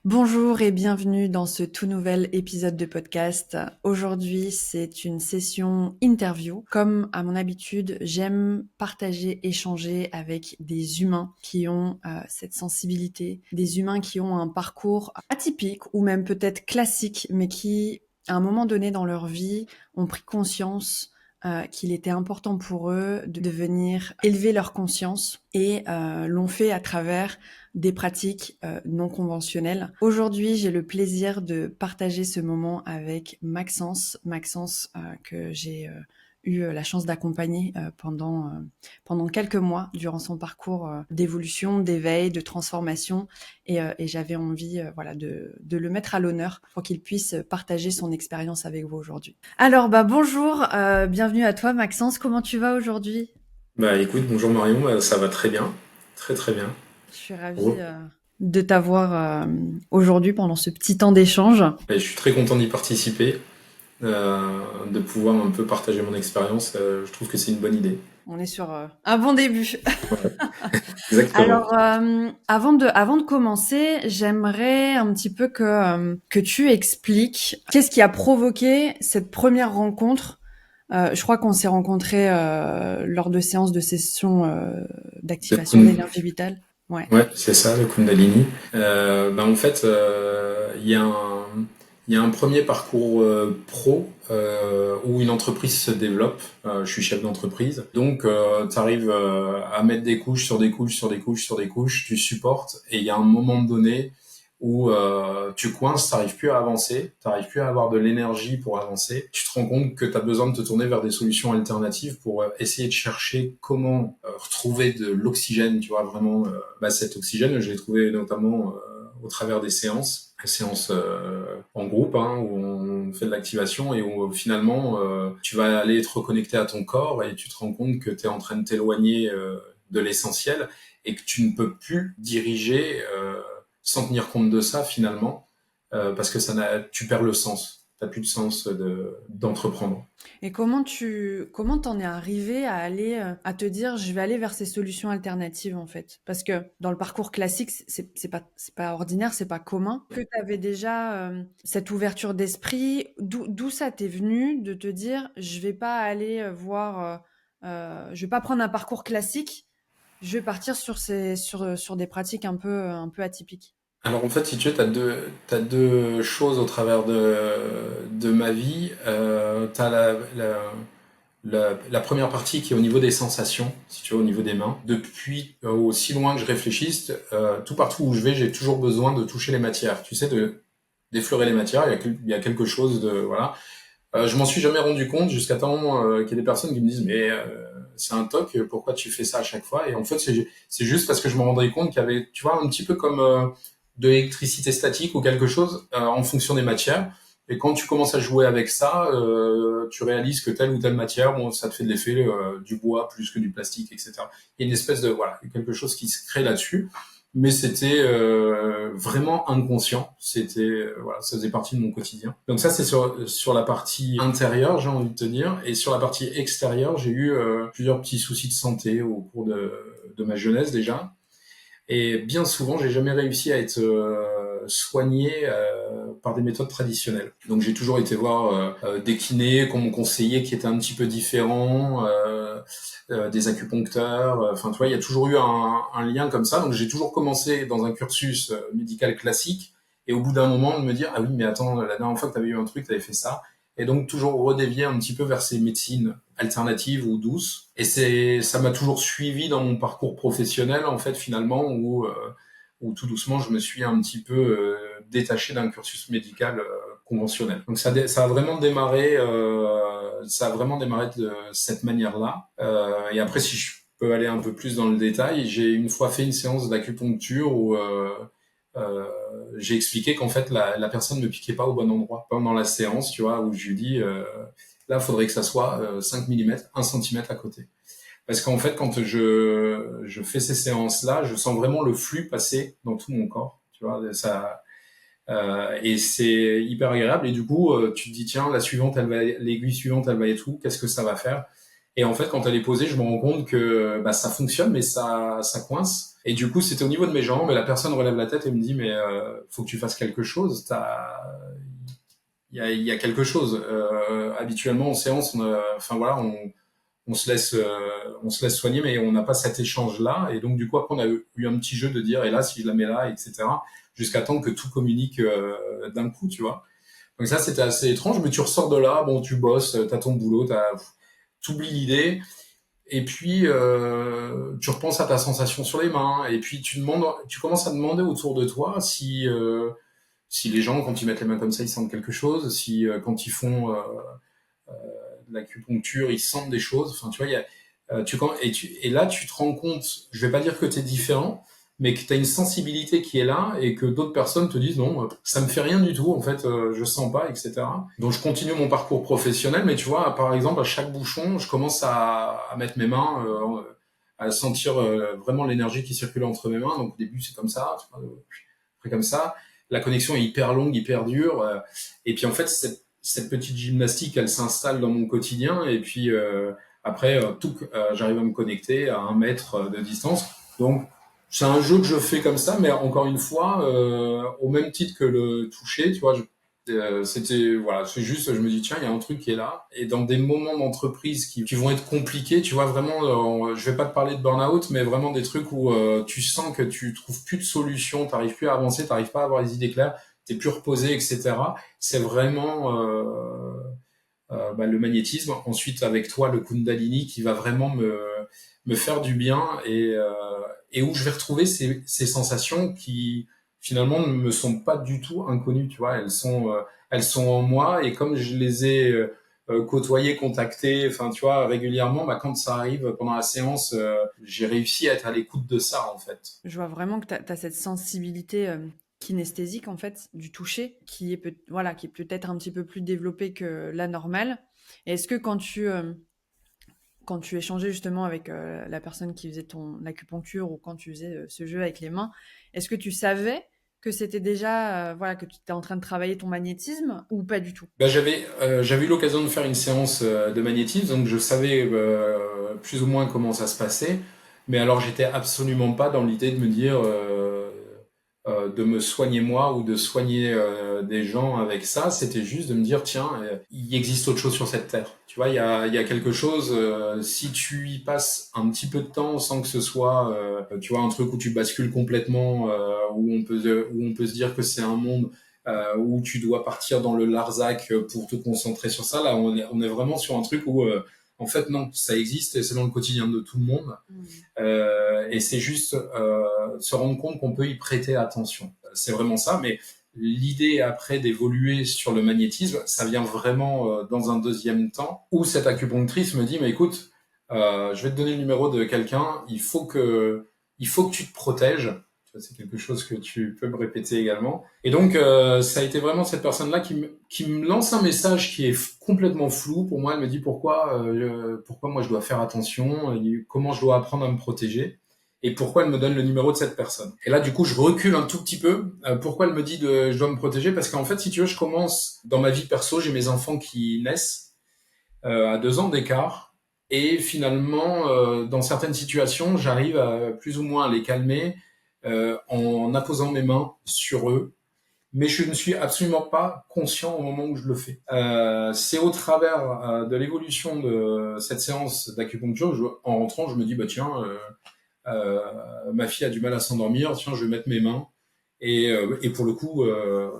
Bonjour et bienvenue dans ce tout nouvel épisode de podcast. Aujourd'hui, c'est une session interview. Comme à mon habitude, j'aime partager, échanger avec des humains qui ont cette sensibilité, des humains qui ont un parcours atypique ou même peut-être classique, mais qui, à un moment donné dans leur vie, ont pris conscience qu'il était important pour eux de venir élever leur conscience et l'ont fait à travers des pratiques non conventionnelles. Aujourd'hui, j'ai le plaisir de partager ce moment avec Maxence. Maxence que j'ai eu la chance d'accompagner pendant quelques mois durant son parcours d'évolution, d'éveil, de transformation. Et j'avais envie de le mettre à l'honneur pour qu'il puisse partager son expérience avec vous aujourd'hui. Alors, bonjour, bienvenue à toi Maxence. Comment tu vas aujourd'hui? Écoute, bonjour Marion, ça va très bien, très très bien. Je suis ravie Re- de t'avoir aujourd'hui pendant ce petit temps d'échange. Et je suis très content d'y participer, de pouvoir un peu partager mon expérience. Je trouve que c'est une bonne idée. On est sur un bon début. Ouais, exactement. Alors, avant de commencer, j'aimerais un petit peu que tu expliques qu'est-ce qui a provoqué cette première rencontre. Je crois qu'on s'est rencontrés lors de séances de session Le d'activation kun- d'énergie vitale. Ouais. Ouais, c'est ça, le Kundalini. En fait, il y a un premier parcours pro où une entreprise se développe. Je suis chef d'entreprise. Donc, tu arrives à mettre des couches sur des couches sur des couches sur des couches, tu supportes. Et il y a un moment donné où tu coinces, t'arrives plus à avancer, t'arrives plus à avoir de l'énergie pour avancer. Tu te rends compte que tu as besoin de te tourner vers des solutions alternatives pour essayer de chercher comment retrouver de l'oxygène, tu vois, vraiment. Cet oxygène, je l'ai trouvé notamment au travers des séances en groupe, hein, où on fait de l'activation et où finalement tu vas aller te reconnecter à ton corps et tu te rends compte que tu es en train de t'éloigner de l'essentiel et que tu ne peux plus diriger sans tenir compte de ça finalement, parce que tu perds le sens. T'as plus de sens d'entreprendre. Et comment t'en es arrivé à aller à te dire je vais aller vers ces solutions alternatives en fait parce que dans le parcours classique c'est pas ordinaire, c'est pas commun que tu avais déjà cette ouverture d'esprit. D'où ça t'est venu de te dire je vais pas aller voir je vais pas prendre un parcours classique, je vais partir sur des pratiques un peu atypiques. Alors en fait, si tu veux, t'as deux choses au travers de ma vie. T'as la première partie qui est au niveau des sensations, si tu veux, au niveau des mains. Depuis aussi loin que je réfléchisse, tout partout où je vais, j'ai toujours besoin de toucher les matières. Tu sais, d'effleurer les matières. Il y a quelque chose de voilà. Je m'en suis jamais rendu compte jusqu'à temps qu'il y ait des personnes qui me disent mais c'est un toc, pourquoi tu fais ça à chaque fois? Et en fait c'est juste parce que je me rendais compte qu'il y avait, tu vois, un petit peu comme de l'électricité statique ou quelque chose en fonction des matières. Et quand tu commences à jouer avec ça, tu réalises que telle ou telle matière, bon, ça te fait de l'effet du bois plus que du plastique, etc. Il y a une espèce de voilà, quelque chose qui se crée là-dessus, mais c'était vraiment inconscient. C'était voilà, ça faisait partie de mon quotidien. Donc ça c'est sur la partie intérieure, j'ai envie de te dire, et sur la partie extérieure, j'ai eu plusieurs petits soucis de santé au cours de ma jeunesse déjà. Et bien souvent, j'ai jamais réussi à être soigné par des méthodes traditionnelles. Donc j'ai toujours été voir des kinés qu'on me conseillait qui étaient un petit peu différents, des acupuncteurs. Enfin, tu vois, il y a toujours eu un lien comme ça. Donc j'ai toujours commencé dans un cursus médical classique. Et au bout d'un moment, de me dire, ah oui, mais attends, la dernière fois que tu avais eu un truc, tu avais fait ça. Et donc toujours redévier un petit peu vers ces médecines alternatives ou douces. Et ça m'a toujours suivi dans mon parcours professionnel, en fait, finalement, où tout doucement, je me suis un petit peu détaché d'un cursus médical conventionnel. Donc ça a vraiment démarré de cette manière-là. Et après, si je peux aller un peu plus dans le détail, j'ai une fois fait une séance d'acupuncture où euh, j'ai expliqué qu'en fait la personne ne piquait pas au bon endroit pendant la séance, tu vois, où je lui dis là, il faudrait que ça soit 5 mm, 1 centimètre à côté. Parce qu'en fait, quand je fais ces séances-là, je sens vraiment le flux passer dans tout mon corps, tu vois, ça, et c'est hyper agréable. Et du coup, tu te dis, tiens, l'aiguille suivante, elle va être où? Qu'est-ce que ça va faire? Et en fait, quand elle est posée, je me rends compte que ça fonctionne, mais ça coince. Et du coup, c'était au niveau de mes jambes, et la personne relève la tête et me dit, mais faut que tu fasses quelque chose. Il y a quelque chose. Habituellement, en séance, on se laisse soigner, mais on n'a pas cet échange-là. Et donc, du coup, après, on a eu un petit jeu de dire, et là, si je la mets là, etc., jusqu'à temps que tout communique d'un coup, tu vois. Donc ça, c'était assez étrange, mais tu ressors de là, bon, tu bosses, t'as ton boulot, t'oublies l'idée, et puis tu repenses à ta sensation sur les mains, et puis tu commences à demander autour de toi si les gens, quand ils mettent les mains comme ça, ils sentent quelque chose, si quand ils font de l'acupuncture, ils sentent des choses. Enfin, tu vois, et là, tu te rends compte, je vais pas dire que tu es différent, mais que tu as une sensibilité qui est là et que d'autres personnes te disent non, ça me fait rien du tout, en fait, je sens pas, etc. Donc, je continue mon parcours professionnel, mais tu vois, par exemple, à chaque bouchon, je commence à mettre mes mains, à sentir vraiment l'énergie qui circule entre mes mains. Donc, au début, c'est comme ça, tu vois, après comme ça. La connexion est hyper longue, hyper dure. Et puis, en fait, cette petite gymnastique, elle s'installe dans mon quotidien. Et puis après, j'arrive à me connecter à 1 mètre de distance. Donc, c'est un jeu que je fais comme ça, mais encore une fois, au même titre que le toucher, tu vois, c'était voilà, c'est juste, je me dis tiens, il y a un truc qui est là. Et dans des moments d'entreprise qui vont être compliqués, tu vois vraiment, je vais pas te parler de burn-out, mais vraiment des trucs où tu sens que tu trouves plus de solutions, t'arrives plus à avancer, t'arrives pas à avoir les idées claires, t'es plus reposé, etc. C'est vraiment le magnétisme. Ensuite, avec toi, le Kundalini qui va vraiment me faire du bien et où je vais retrouver ces sensations qui finalement ne me sont pas du tout inconnues. Tu vois, elles sont en moi et comme je les ai côtoyées, contactées, enfin, tu vois, régulièrement, quand ça arrive pendant la séance, j'ai réussi à être à l'écoute de ça, en fait. Je vois vraiment que tu as cette sensibilité kinesthésique en fait du toucher qui est voilà, qui est peut-être un petit peu plus développée que la normale. Et est-ce que quand tu échangeais justement avec la personne qui faisait ton acupuncture ou quand tu faisais ce jeu avec les mains, est-ce que tu savais que c'était déjà voilà, que tu étais en train de travailler ton magnétisme ou pas du tout? J'avais eu l'occasion de faire une séance de magnétisme, donc je savais plus ou moins comment ça se passait. Mais alors, j'étais absolument pas dans l'idée de me dire de me soigner moi ou de soigner des gens avec ça. C'était juste de me dire, tiens, il existe autre chose sur cette terre. Tu vois, il y a quelque chose, si tu y passes un petit peu de temps sans que ce soit, tu vois, un truc où tu bascules complètement, où on peut se dire que c'est un monde où tu dois partir dans le Larzac pour te concentrer sur ça. Là, on est vraiment sur un truc où, en fait, non, ça existe et c'est dans le quotidien de tout le monde. Et c'est juste se rendre compte qu'on peut y prêter attention. C'est vraiment ça, mais l'idée après d'évoluer sur le magnétisme, ça vient vraiment dans un deuxième temps, où cette acupunctrice me dit, mais écoute, je vais te donner le numéro de quelqu'un, il faut que tu te protèges. Tu vois, c'est quelque chose que tu peux me répéter également. Et donc, ça a été vraiment cette personne-là qui me lance un message qui est complètement flou. Pour moi, elle me dit pourquoi moi je dois faire attention, et comment je dois apprendre à me protéger, et pourquoi elle me donne le numéro de cette personne. Et là, du coup, je recule un tout petit peu. Pourquoi elle me dit je dois me protéger? Parce qu'en fait, si tu veux, je commence dans ma vie perso, j'ai mes enfants qui naissent à 2 ans d'écart. Et finalement, dans certaines situations, j'arrive à plus ou moins à les calmer en apposant mes mains sur eux. Mais je ne suis absolument pas conscient au moment où je le fais. C'est au travers de l'évolution de cette séance d'acupuncture, en rentrant, je me dis, bah tiens, ma fille a du mal à s'endormir, tiens, je vais mettre mes mains. Et pour le coup,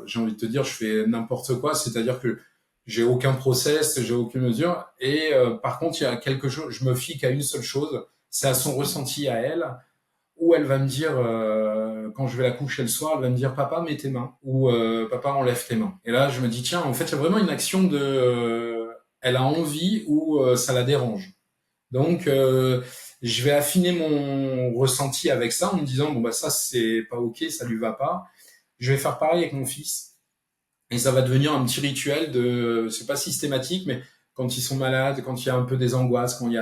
j'ai envie de te dire, je fais n'importe quoi, c'est-à-dire que j'ai aucun process, j'ai aucune mesure. Et par contre, il y a quelque chose, je me fie qu'à une seule chose, c'est à son ressenti à elle, où elle va me dire, quand je vais la coucher le soir, elle va me dire, papa, mets tes mains, ou papa, enlève tes mains. Et là, je me dis, tiens, en fait, il y a vraiment une action de, elle a envie ou ça la dérange. Donc, je vais affiner mon ressenti avec ça en me disant, bon, bah, ça, c'est pas OK, ça lui va pas. Je vais faire pareil avec mon fils. Et ça va devenir un petit rituel c'est pas systématique, mais quand ils sont malades, quand il y a un peu des angoisses, quand ils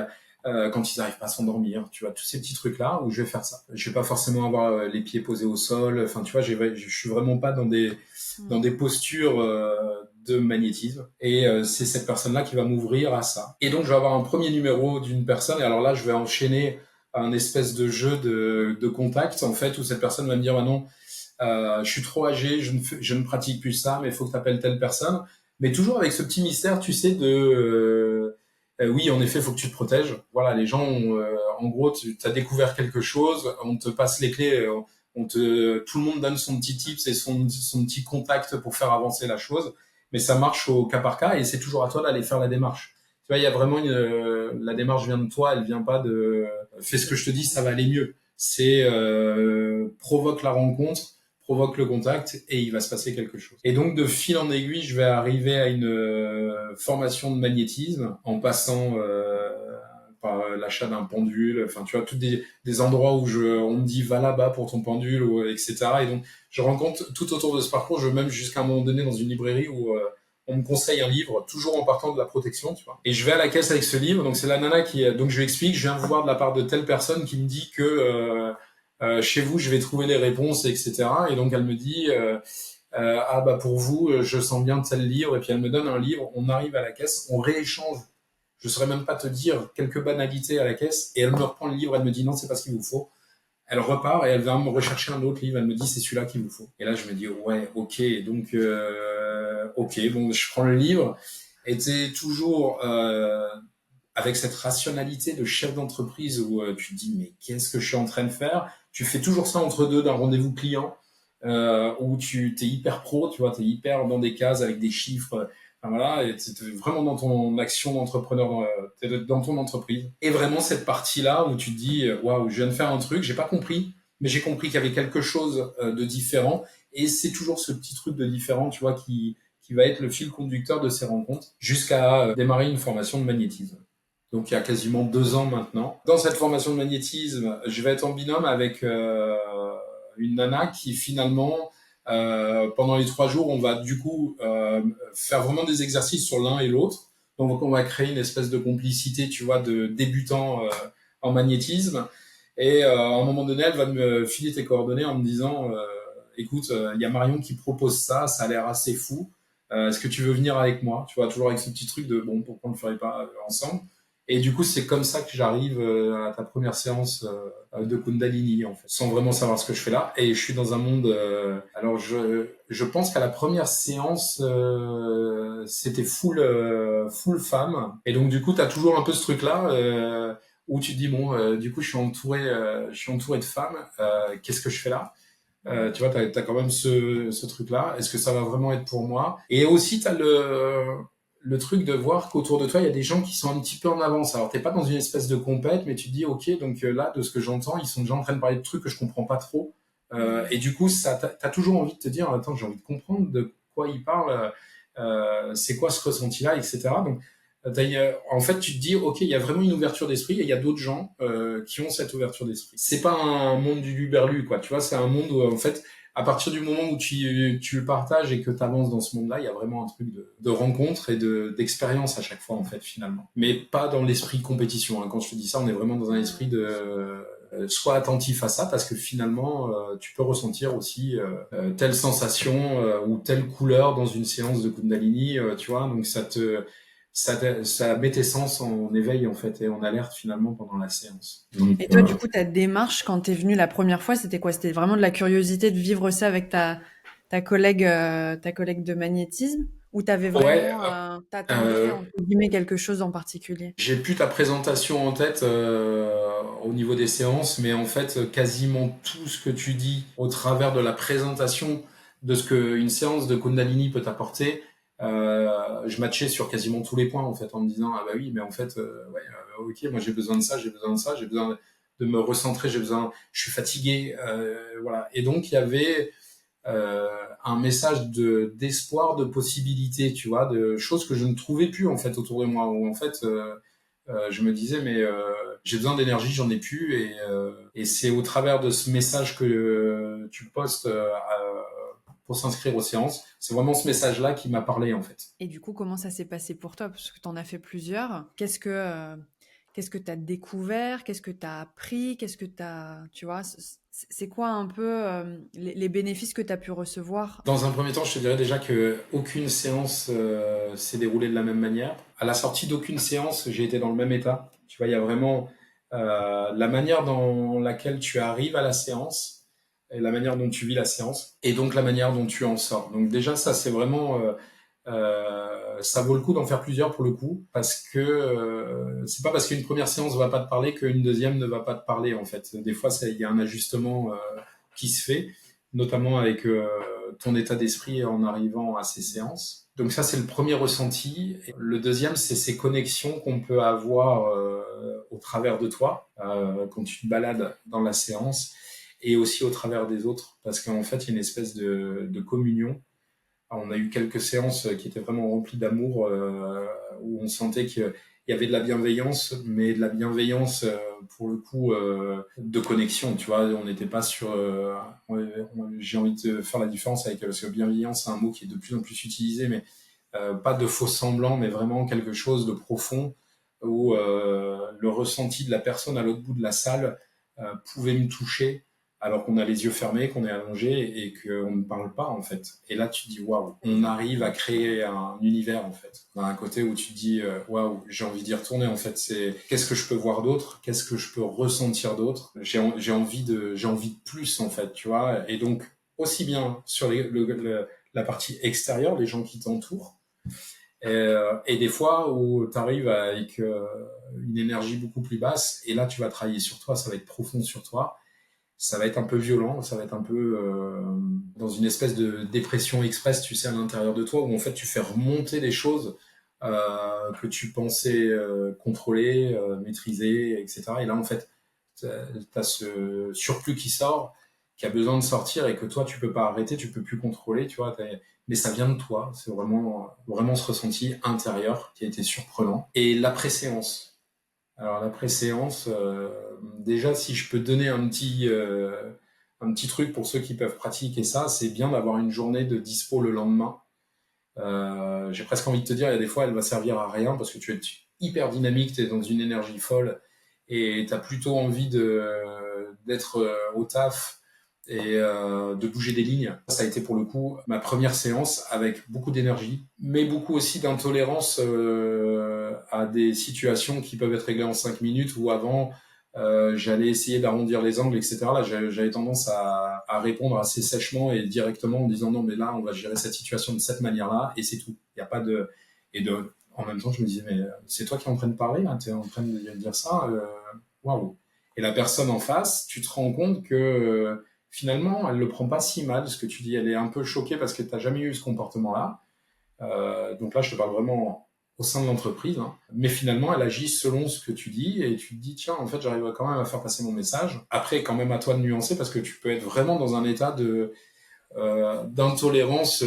n'arrivent pas à s'endormir, tu vois, tous ces petits trucs-là où je vais faire ça. Je vais pas forcément avoir les pieds posés au sol. Enfin, tu vois, je suis vraiment pas dans des postures de magnétisme. Et c'est cette personne-là qui va m'ouvrir à ça. Et donc, je vais avoir un premier numéro d'une personne. Et alors là, je vais enchaîner un espèce de jeu de contact, en fait, où cette personne va me dire, bah non, je suis trop âgé, je ne pratique plus ça, mais il faut que tu appelles telle personne. Mais toujours avec ce petit mystère, tu sais, oui, en effet, il faut que tu te protèges. Voilà, les gens, en gros, tu as découvert quelque chose, on te passe les clés, tout le monde donne son petit tips et son petit contact pour faire avancer la chose. Mais ça marche au cas par cas et c'est toujours à toi d'aller faire la démarche. Tu vois, il y a vraiment la démarche vient de toi, elle vient pas fais ce que je te dis, ça va aller mieux. C'est provoque la rencontre, provoque le contact et il va se passer quelque chose. Et donc de fil en aiguille, je vais arriver à une formation de magnétisme en passant par l'achat d'un pendule, enfin tu vois, tous des endroits où on me dit va là-bas pour ton pendule, etc. Et donc je rencontre tout autour de ce parcours, je vais même jusqu'à un moment donné dans une librairie où on me conseille un livre, toujours en partant de la protection, tu vois. Et je vais à la caisse avec ce livre, donc c'est la nana donc je lui explique, je viens vous voir de la part de telle personne qui me dit que chez vous, je vais trouver les réponses, etc. Et donc elle me dit, ah bah pour vous, je sens bien tel livre, et puis elle me donne un livre, on arrive à la caisse, on rééchange, je saurais même pas te dire quelques banalités à la caisse, et elle me reprend le livre, elle me dit non, c'est pas ce qu'il vous faut. Elle repart et elle va me rechercher un autre livre, elle me dit c'est celui-là qu'il vous faut. Et là je me dis ouais, ok, donc ok, bon je prends le livre, et t'es toujours avec cette rationalité de chef d'entreprise où tu te dis mais qu'est-ce que je suis en train de faire. Tu fais toujours ça entre deux d'un rendez-vous client où tu t'es hyper pro, tu vois, t'es hyper dans des cases avec des chiffres, enfin, voilà, et t'es vraiment dans ton action d'entrepreneur, t'es dans ton entreprise. Et vraiment cette partie-là où tu te dis waouh, je viens de faire un truc, j'ai pas compris, mais j'ai compris qu'il y avait quelque chose de différent. Et c'est toujours ce petit truc de différent, tu vois, qui va être le fil conducteur de ces rencontres jusqu'à démarrer une formation de magnétisme. Donc il y a quasiment 2 ans maintenant. Dans cette formation de magnétisme, je vais être en binôme avec une nana qui finalement, pendant les 3 jours, on va du coup faire vraiment des exercices sur l'un et l'autre. Donc on va créer une espèce de complicité, tu vois, de débutants en magnétisme. Et à un moment donné, elle va me filer tes coordonnées en me disant, écoute, il y a Marion qui propose ça, ça a l'air assez fou. Est-ce que tu veux venir avec moi? Tu vois, toujours avec ce petit truc de bon, pourquoi on ne le ferait pas ensemble? Et du coup, c'est comme ça que j'arrive à ta première séance de Kundalini, en fait, sans vraiment savoir ce que je fais là. Et je suis dans un monde. Alors, je pense qu'à la première séance, c'était full femme. Et donc, du coup, t'as toujours un peu ce truc-là où tu te dis bon, du coup, je suis entouré de femmes. Qu'est-ce que je fais là? Tu vois, t'as quand même ce truc-là. Est-ce que ça va vraiment être pour moi? Et aussi, t'as le truc de voir qu'autour de toi, il y a des gens qui sont un petit peu en avance. Alors, t'es pas dans une espèce de compète, mais tu te dis, ok, donc là, de ce que j'entends, ils sont déjà en train de parler de trucs que je comprends pas trop. Et du coup, t'as toujours envie de te dire, attends, j'ai envie de comprendre de quoi ils parlent, c'est quoi ce ressenti-là, etc. Donc, en fait, tu te dis, ok, il y a vraiment une ouverture d'esprit et il y a d'autres gens qui ont cette ouverture d'esprit. C'est pas un monde du luberlu, quoi. Tu vois, c'est un monde où, en fait, à partir du moment où tu le partages et que tu avances dans ce monde-là, il y a vraiment un truc de rencontre et d'expérience à chaque fois, en fait, finalement. Mais pas dans l'esprit compétition, hein. Quand je te dis ça, on est vraiment dans un esprit de sois attentif à ça parce que finalement, tu peux ressentir aussi telle sensation ou telle couleur dans une séance de Kundalini, tu vois. Donc ça met tes sens en éveil en fait et en alerte finalement pendant la séance. Donc, Et toi, du coup, ta démarche quand t'es venue la première fois, c'était quoi? C'était vraiment de la curiosité de vivre ça avec ta collègue de magnétisme, ou t'avais ouais, vraiment, t'attendais euh, entre guillemets quelque chose en particulier? j'ai plus ta présentation en tête au niveau des séances, mais en fait, quasiment tout ce que tu dis au travers de la présentation de ce qu'une séance de Kundalini peut t'apporter, je matchais sur quasiment tous les points en fait, en me disant ah bah oui, mais en fait, ouais, ok, moi j'ai besoin de ça, j'ai besoin de ça, j'ai besoin de me recentrer, je suis fatigué, voilà. Et donc il y avait un message d'espoir, de possibilité, tu vois, de choses que je ne trouvais plus en fait autour de moi, où en fait je me disais mais j'ai besoin d'énergie, j'en ai plus, et c'est au travers de ce message que tu postes pour s'inscrire aux séances, c'est vraiment ce message-là qui m'a parlé en fait. Et du coup, comment ça s'est passé pour toi? Parce que t'en as fait plusieurs. Qu'est-ce que tu as découvert? Qu'est-ce que tu as appris? Qu'est-ce que tu as, tu vois, c'est quoi un peu les bénéfices que tu as pu recevoir? Dans un premier temps, je te dirais déjà que aucune séance s'est déroulée de la même manière. À la sortie d'aucune séance, j'ai été dans le même état. Tu vois, il y a vraiment la manière dans laquelle tu arrives à la séance, et la manière dont tu vis la séance, et donc la manière dont tu en sors. Donc déjà, ça, c'est vraiment... ça vaut le coup d'en faire plusieurs pour le coup, parce que c'est pas parce qu'une première séance va pas te parler qu'une deuxième ne va pas te parler, en fait. Des fois, il y a un ajustement qui se fait, notamment avec ton état d'esprit en arrivant à ces séances. Donc ça, c'est le premier ressenti. Et le deuxième, c'est ces connexions qu'on peut avoir au travers de toi quand tu te balades dans la séance et aussi au travers des autres, parce qu'en fait, il y a une espèce de communion. Alors, on a eu quelques séances qui étaient vraiment remplies d'amour, où on sentait qu'il y avait de la bienveillance, mais de la bienveillance pour le coup de connexion. Tu vois, on n'était pas sur. J'ai envie de faire la différence avec parce que bienveillance, c'est un mot qui est de plus en plus utilisé, mais pas de faux semblants, mais vraiment quelque chose de profond où le ressenti de la personne à l'autre bout de la salle pouvait me toucher alors qu'on a les yeux fermés, qu'on est allongé et qu'on ne parle pas en fait. Et là, tu te dis waouh, on arrive à créer un univers en fait. On a un côté où tu te dis waouh, j'ai envie d'y retourner en fait. C'est qu'est-ce que je peux voir d'autre, qu'est-ce que je peux ressentir d'autre. J'ai envie de plus en fait, tu vois. Et donc aussi bien sur la partie extérieure, les gens qui t'entourent. Et des fois où tu arrives avec une énergie beaucoup plus basse, et là tu vas travailler sur toi, ça va être profond sur toi, ça va être un peu violent, ça va être un peu dans une espèce de dépression express, tu sais, à l'intérieur de toi, où en fait tu fais remonter des choses que tu pensais contrôler, maîtriser, etc. Et là en fait, tu as ce surplus qui sort, qui a besoin de sortir et que toi tu peux pas arrêter, tu peux plus contrôler, tu vois. Mais ça vient de toi, c'est vraiment ce ressenti intérieur qui a été surprenant. Et l'après-séance. Alors l'après-séance, déjà si je peux donner un petit truc pour ceux qui peuvent pratiquer ça, c'est bien d'avoir une journée de dispo le lendemain. J'ai presque envie de te dire, il y a des fois elle va servir à rien parce que tu es hyper dynamique, tu es dans une énergie folle et tu as plutôt envie d'être au taf et de bouger des lignes. Ça a été pour le coup ma première séance avec beaucoup d'énergie, mais beaucoup aussi d'intolérance à des situations qui peuvent être réglées en 5 minutes ou avant j'allais essayer d'arrondir les angles, etc. Là, j'avais tendance à répondre assez sèchement et directement en disant non, mais là, on va gérer cette situation de cette manière-là et c'est tout. Il n'y a pas de en même temps, je me disais mais c'est toi qui es en train de parler là, t'es en train de dire ça, waouh. Et la personne en face, tu te rends compte que finalement, elle le prend pas si mal ce que tu dis. Elle est un peu choquée parce que t'as jamais eu ce comportement-là. Donc là, je te parle vraiment au sein de l'entreprise. Hein. Mais finalement, elle agit selon ce que tu dis et tu te dis, tiens, en fait, j'arrive quand même à faire passer mon message. Après, quand même à toi de nuancer parce que tu peux être vraiment dans un état d'intolérance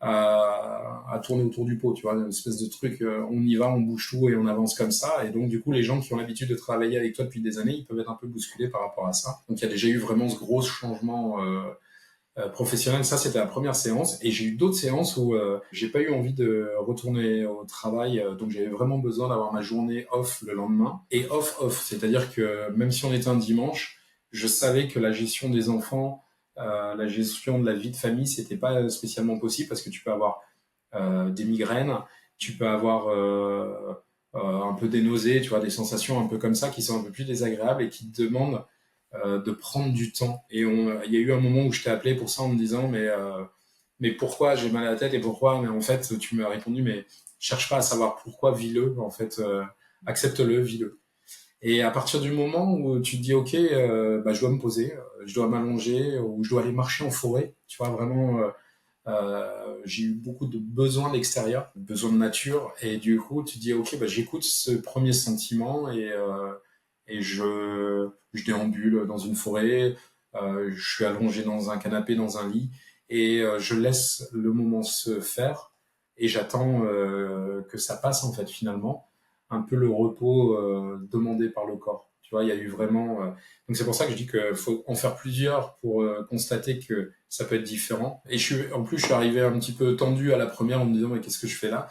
à tourner autour du pot, tu vois, une espèce de truc, on y va, on bouge tout et on avance comme ça. Et donc, du coup, les gens qui ont l'habitude de travailler avec toi depuis des années, ils peuvent être un peu bousculés par rapport à ça. Donc, il y a déjà eu vraiment ce gros changement professionnel. Ça, c'était la première séance. Et j'ai eu d'autres séances où j'ai pas eu envie de retourner au travail. Donc, j'avais vraiment besoin d'avoir ma journée off le lendemain. Et off. C'est-à-dire que même si on était un dimanche, je savais que la gestion des enfants, la gestion de la vie de famille, c'était pas spécialement possible parce que tu peux avoir des migraines, tu peux avoir un peu des nausées, tu vois, des sensations un peu comme ça qui sont un peu plus désagréables et qui te demandent de prendre du temps. Et il y a eu un moment où je t'ai appelé pour ça en me disant mais pourquoi j'ai mal à la tête et pourquoi, mais en fait tu m'as répondu mais cherche pas à savoir pourquoi, vis-le en fait, accepte-le, vis-le. Et à partir du moment où tu te dis ok, bah, je dois me poser, je dois m'allonger ou je dois aller marcher en forêt, tu vois vraiment. J'ai eu beaucoup de besoins de l'extérieur, besoins de nature, et du coup, tu te dis, ok, bah, j'écoute ce premier sentiment et je déambule dans une forêt, je suis allongé dans un canapé, dans un lit, et je laisse le moment se faire, et j'attends que ça passe, en fait, finalement, un peu le repos demandé par le corps. Tu vois, il y a eu vraiment... Donc c'est pour ça que je dis qu'il faut en faire plusieurs pour constater que ça peut être différent. Et en plus, je suis arrivé un petit peu tendu à la première en me disant, mais qu'est-ce que je fais là?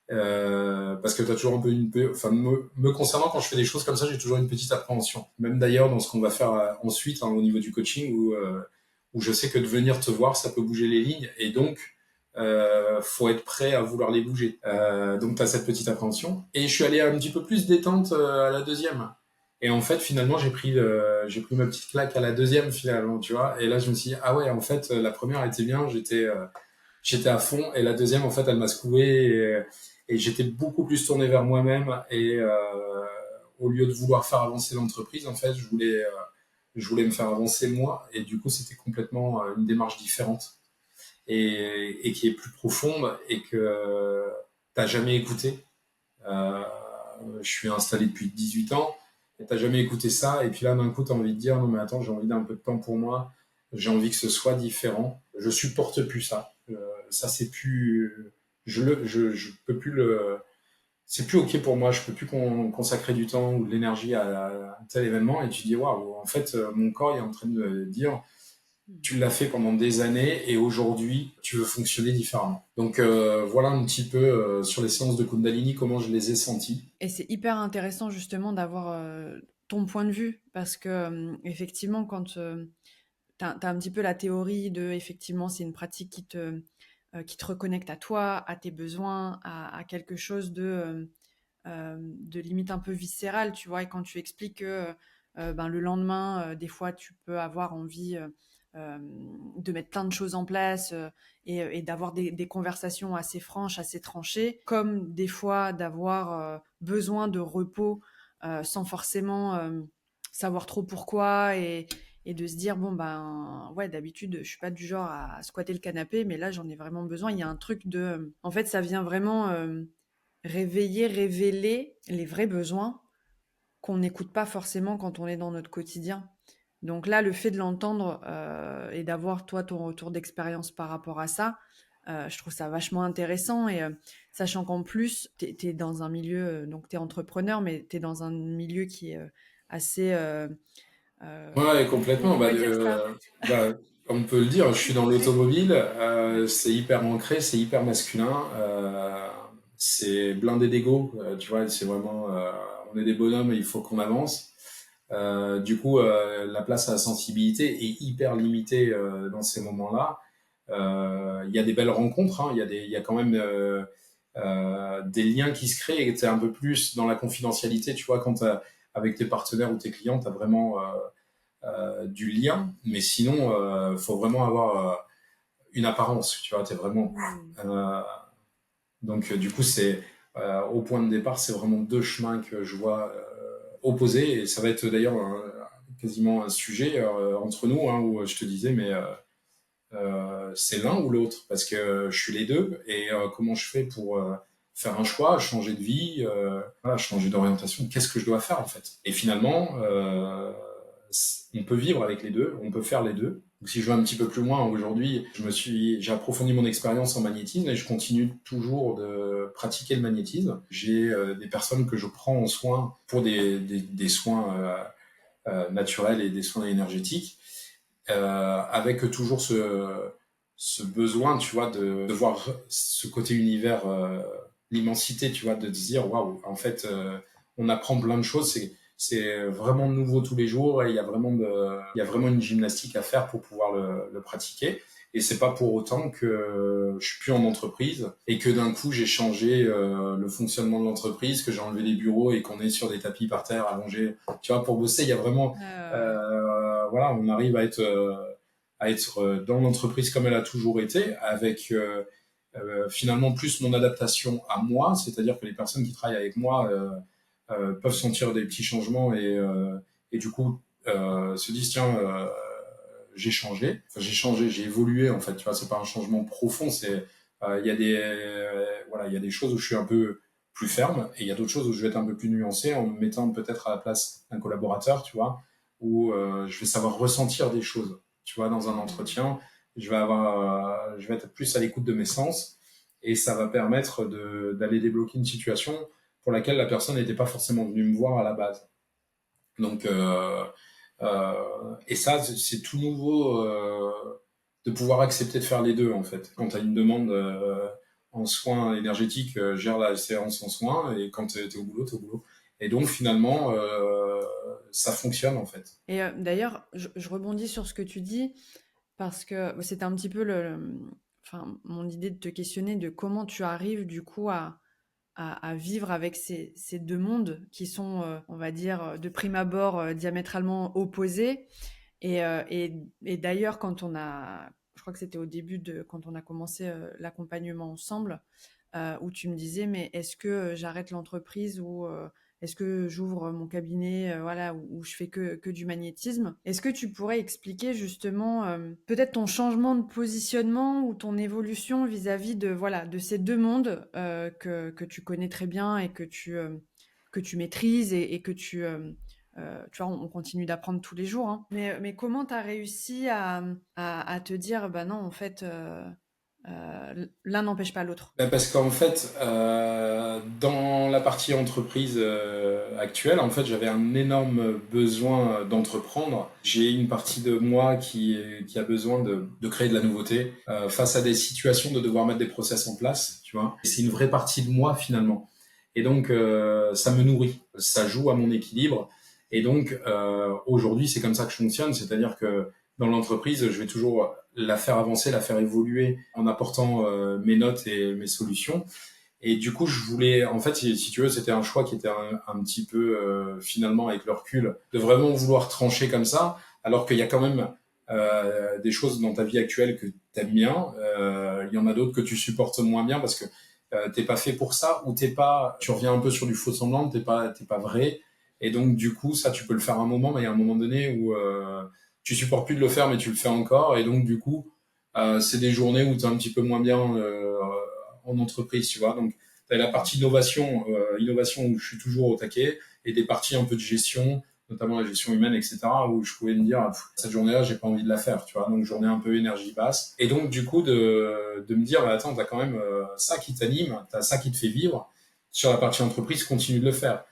Parce que tu as toujours un peu enfin me concernant quand je fais des choses comme ça, j'ai toujours une petite appréhension. Même d'ailleurs dans ce qu'on va faire ensuite au niveau du coaching où je sais que de venir te voir, ça peut bouger les lignes et donc faut être prêt à vouloir les bouger. Donc tu as cette petite appréhension et je suis allé un petit peu plus détente à la deuxième. Et en fait, finalement, j'ai pris ma petite claque à la deuxième, finalement, tu vois. Et là, je me suis dit, ah ouais, en fait, la première était bien, j'étais à fond. Et la deuxième, en fait, elle m'a secoué et j'étais beaucoup plus tourné vers moi-même. Et au lieu de vouloir faire avancer l'entreprise, en fait, je voulais me faire avancer moi. Et du coup, c'était complètement une démarche différente et qui est plus profonde et que t'as jamais écouté. Euh, je suis installé depuis 18 ans et t'as jamais écouté ça. Et puis là, d'un coup, t'as envie de dire, non, mais attends, j'ai envie d'un peu de temps pour moi. J'ai envie que ce soit différent. Je supporte plus ça. Ça, c'est plus, je peux plus c'est plus ok pour moi. Je peux plus consacrer du temps ou de l'énergie à un tel événement. Et tu dis, waouh, en fait, mon corps est en train de dire, tu l'as fait pendant des années et aujourd'hui, tu veux fonctionner différemment. Donc voilà un petit peu sur les séances de Kundalini, comment je les ai senties. Et c'est hyper intéressant justement d'avoir ton point de vue parce que effectivement, quand tu as un petit peu la théorie de effectivement, c'est une pratique qui te reconnecte à toi, à tes besoins, à quelque chose de limite un peu viscéral, tu vois. Et quand tu expliques que ben, le lendemain, des fois, tu peux avoir envie de mettre plein de choses en place et d'avoir des conversations assez franches, assez tranchées, comme des fois d'avoir besoin de repos sans forcément savoir trop pourquoi et de se dire bon ben ouais d'habitude je suis pas du genre à squatter le canapé mais là j'en ai vraiment besoin. Il y a un truc de en fait ça vient vraiment réveiller, révéler les vrais besoins qu'on n'écoute pas forcément quand on est dans notre quotidien. Donc là, le fait de l'entendre et d'avoir toi ton retour d'expérience par rapport à ça, je trouve ça vachement intéressant et sachant qu'en plus, tu es dans un milieu, donc tu es entrepreneur, mais tu es dans un milieu qui est assez... Ouais, comment complètement. on peut dire ça? On peut le dire, je suis dans l'automobile, c'est hyper ancré, c'est hyper masculin, c'est blindé d'ego, tu vois, c'est vraiment, on est des bonhommes et il faut qu'on avance. Du coup, la place à la sensibilité est hyper limitée dans ces moments-là. Il y a des belles rencontres, hein, il y a quand même des liens qui se créent et t'es un peu plus dans la confidentialité, tu vois, avec tes partenaires ou tes clients, t'as vraiment du lien, mais sinon, faut vraiment avoir une apparence, tu vois, t'es vraiment. Hmm. Euh, donc, du coup, c'est au point de départ, c'est vraiment deux chemins que je vois opposés, et ça va être d'ailleurs quasiment un sujet entre nous, hein, où je te disais, mais c'est l'un ou l'autre, parce que je suis les deux, et comment je fais pour faire un choix, changer de vie, voilà, changer d'orientation, qu'est-ce que je dois faire en fait? Et finalement, on peut vivre avec les deux, on peut faire les deux. Donc, si je vais un petit peu plus loin, aujourd'hui, j'ai approfondi mon expérience en magnétisme et je continue toujours de pratiquer le magnétisme. J'ai des personnes que je prends en soin pour des soins naturels et des soins énergétiques, avec toujours ce besoin, tu vois, de voir ce côté univers, l'immensité, tu vois, de te dire, waouh, en fait, on apprend plein de choses, c'est vraiment nouveau tous les jours et il y a vraiment une gymnastique à faire pour pouvoir le pratiquer. Et c'est pas pour autant que je suis plus en entreprise et que d'un coup j'ai changé le fonctionnement de l'entreprise, que j'ai enlevé les bureaux et qu'on est sur des tapis par terre allongés. Tu vois, pour bosser, il y a vraiment, Ouais. voilà, on arrive à être dans l'entreprise comme elle a toujours été, avec finalement plus mon adaptation à moi, c'est-à-dire que les personnes qui travaillent avec moi peuvent sentir des petits changements et du coup se disent tiens j'ai changé, j'ai évolué en fait, tu vois, c'est pas un changement profond, c'est il y a des voilà, il y a des choses où je suis un peu plus ferme et il y a d'autres choses où je vais être un peu plus nuancé en me mettant peut-être à la place d'un collaborateur, tu vois, où je vais savoir ressentir des choses, tu vois, dans un Hmm. entretien, je vais être plus à l'écoute de mes sens et ça va permettre d'aller débloquer une situation pour laquelle la personne n'était pas forcément venue me voir à la base. Donc, et ça, c'est tout nouveau de pouvoir accepter de faire les deux, en fait. Quand tu as une demande en soins énergétiques gère la séance en soins, et quand t'es au boulot, t'es au boulot. Et donc finalement, ça fonctionne en fait. Et d'ailleurs, je rebondis sur ce que tu dis, parce que c'était un petit peu enfin, mon idée de te questionner de comment tu arrives du coup à vivre avec ces deux mondes qui sont, on va dire, de prime abord, diamétralement opposés. Et d'ailleurs, je crois que c'était au début quand on a commencé l'accompagnement ensemble, où tu me disais, mais est-ce que j'arrête l'entreprise ou est-ce que j'ouvre mon cabinet, voilà, où je fais que du magnétisme? Est-ce que tu pourrais expliquer justement peut-être ton changement de positionnement ou ton évolution vis-à-vis de, voilà, de ces deux mondes que tu connais très bien et que tu maîtrises et que tu vois, on continue d'apprendre tous les jours, hein. Mais comment tu as réussi à te dire, bah non, en fait, l'un n'empêche pas l'autre. Ben parce qu'en fait, dans la partie entreprise actuelle, en fait, j'avais un énorme besoin d'entreprendre. J'ai une partie de moi qui a besoin de créer de la nouveauté face à des situations de devoir mettre des process en place, tu vois. Et c'est une vraie partie de moi finalement. Et donc, ça me nourrit, ça joue à mon équilibre. Et donc, aujourd'hui, c'est comme ça que je fonctionne, c'est-à-dire que dans l'entreprise, je vais toujours la faire avancer, la faire évoluer en apportant mes notes et mes solutions. Et du coup, je voulais, en fait, si tu veux, c'était un choix qui était un petit peu, finalement, avec le recul, de vraiment vouloir trancher comme ça, alors qu'il y a quand même des choses dans ta vie actuelle que t'aimes bien. Il y en a d'autres que tu supportes moins bien parce que t'es pas fait pour ça, ou tu reviens un peu sur du faux semblant, t'es pas vrai. Et donc, du coup, ça, tu peux le faire un moment, mais il y a un moment donné où tu supportes plus de le faire, mais tu le fais encore. Et donc, du coup, c'est des journées où tu es un petit peu moins bien en entreprise, tu vois. Donc, tu as la partie innovation où je suis toujours au taquet, et des parties un peu de gestion, notamment la gestion humaine, etc., où je pouvais me dire, cette journée-là, j'ai pas envie de la faire, tu vois. Donc, journée un peu énergie basse. Et donc, du coup, de me dire, bah, attends, t'as quand même ça qui t'anime, t'as ça qui te fait vivre. Sur la partie entreprise, continue de le faire.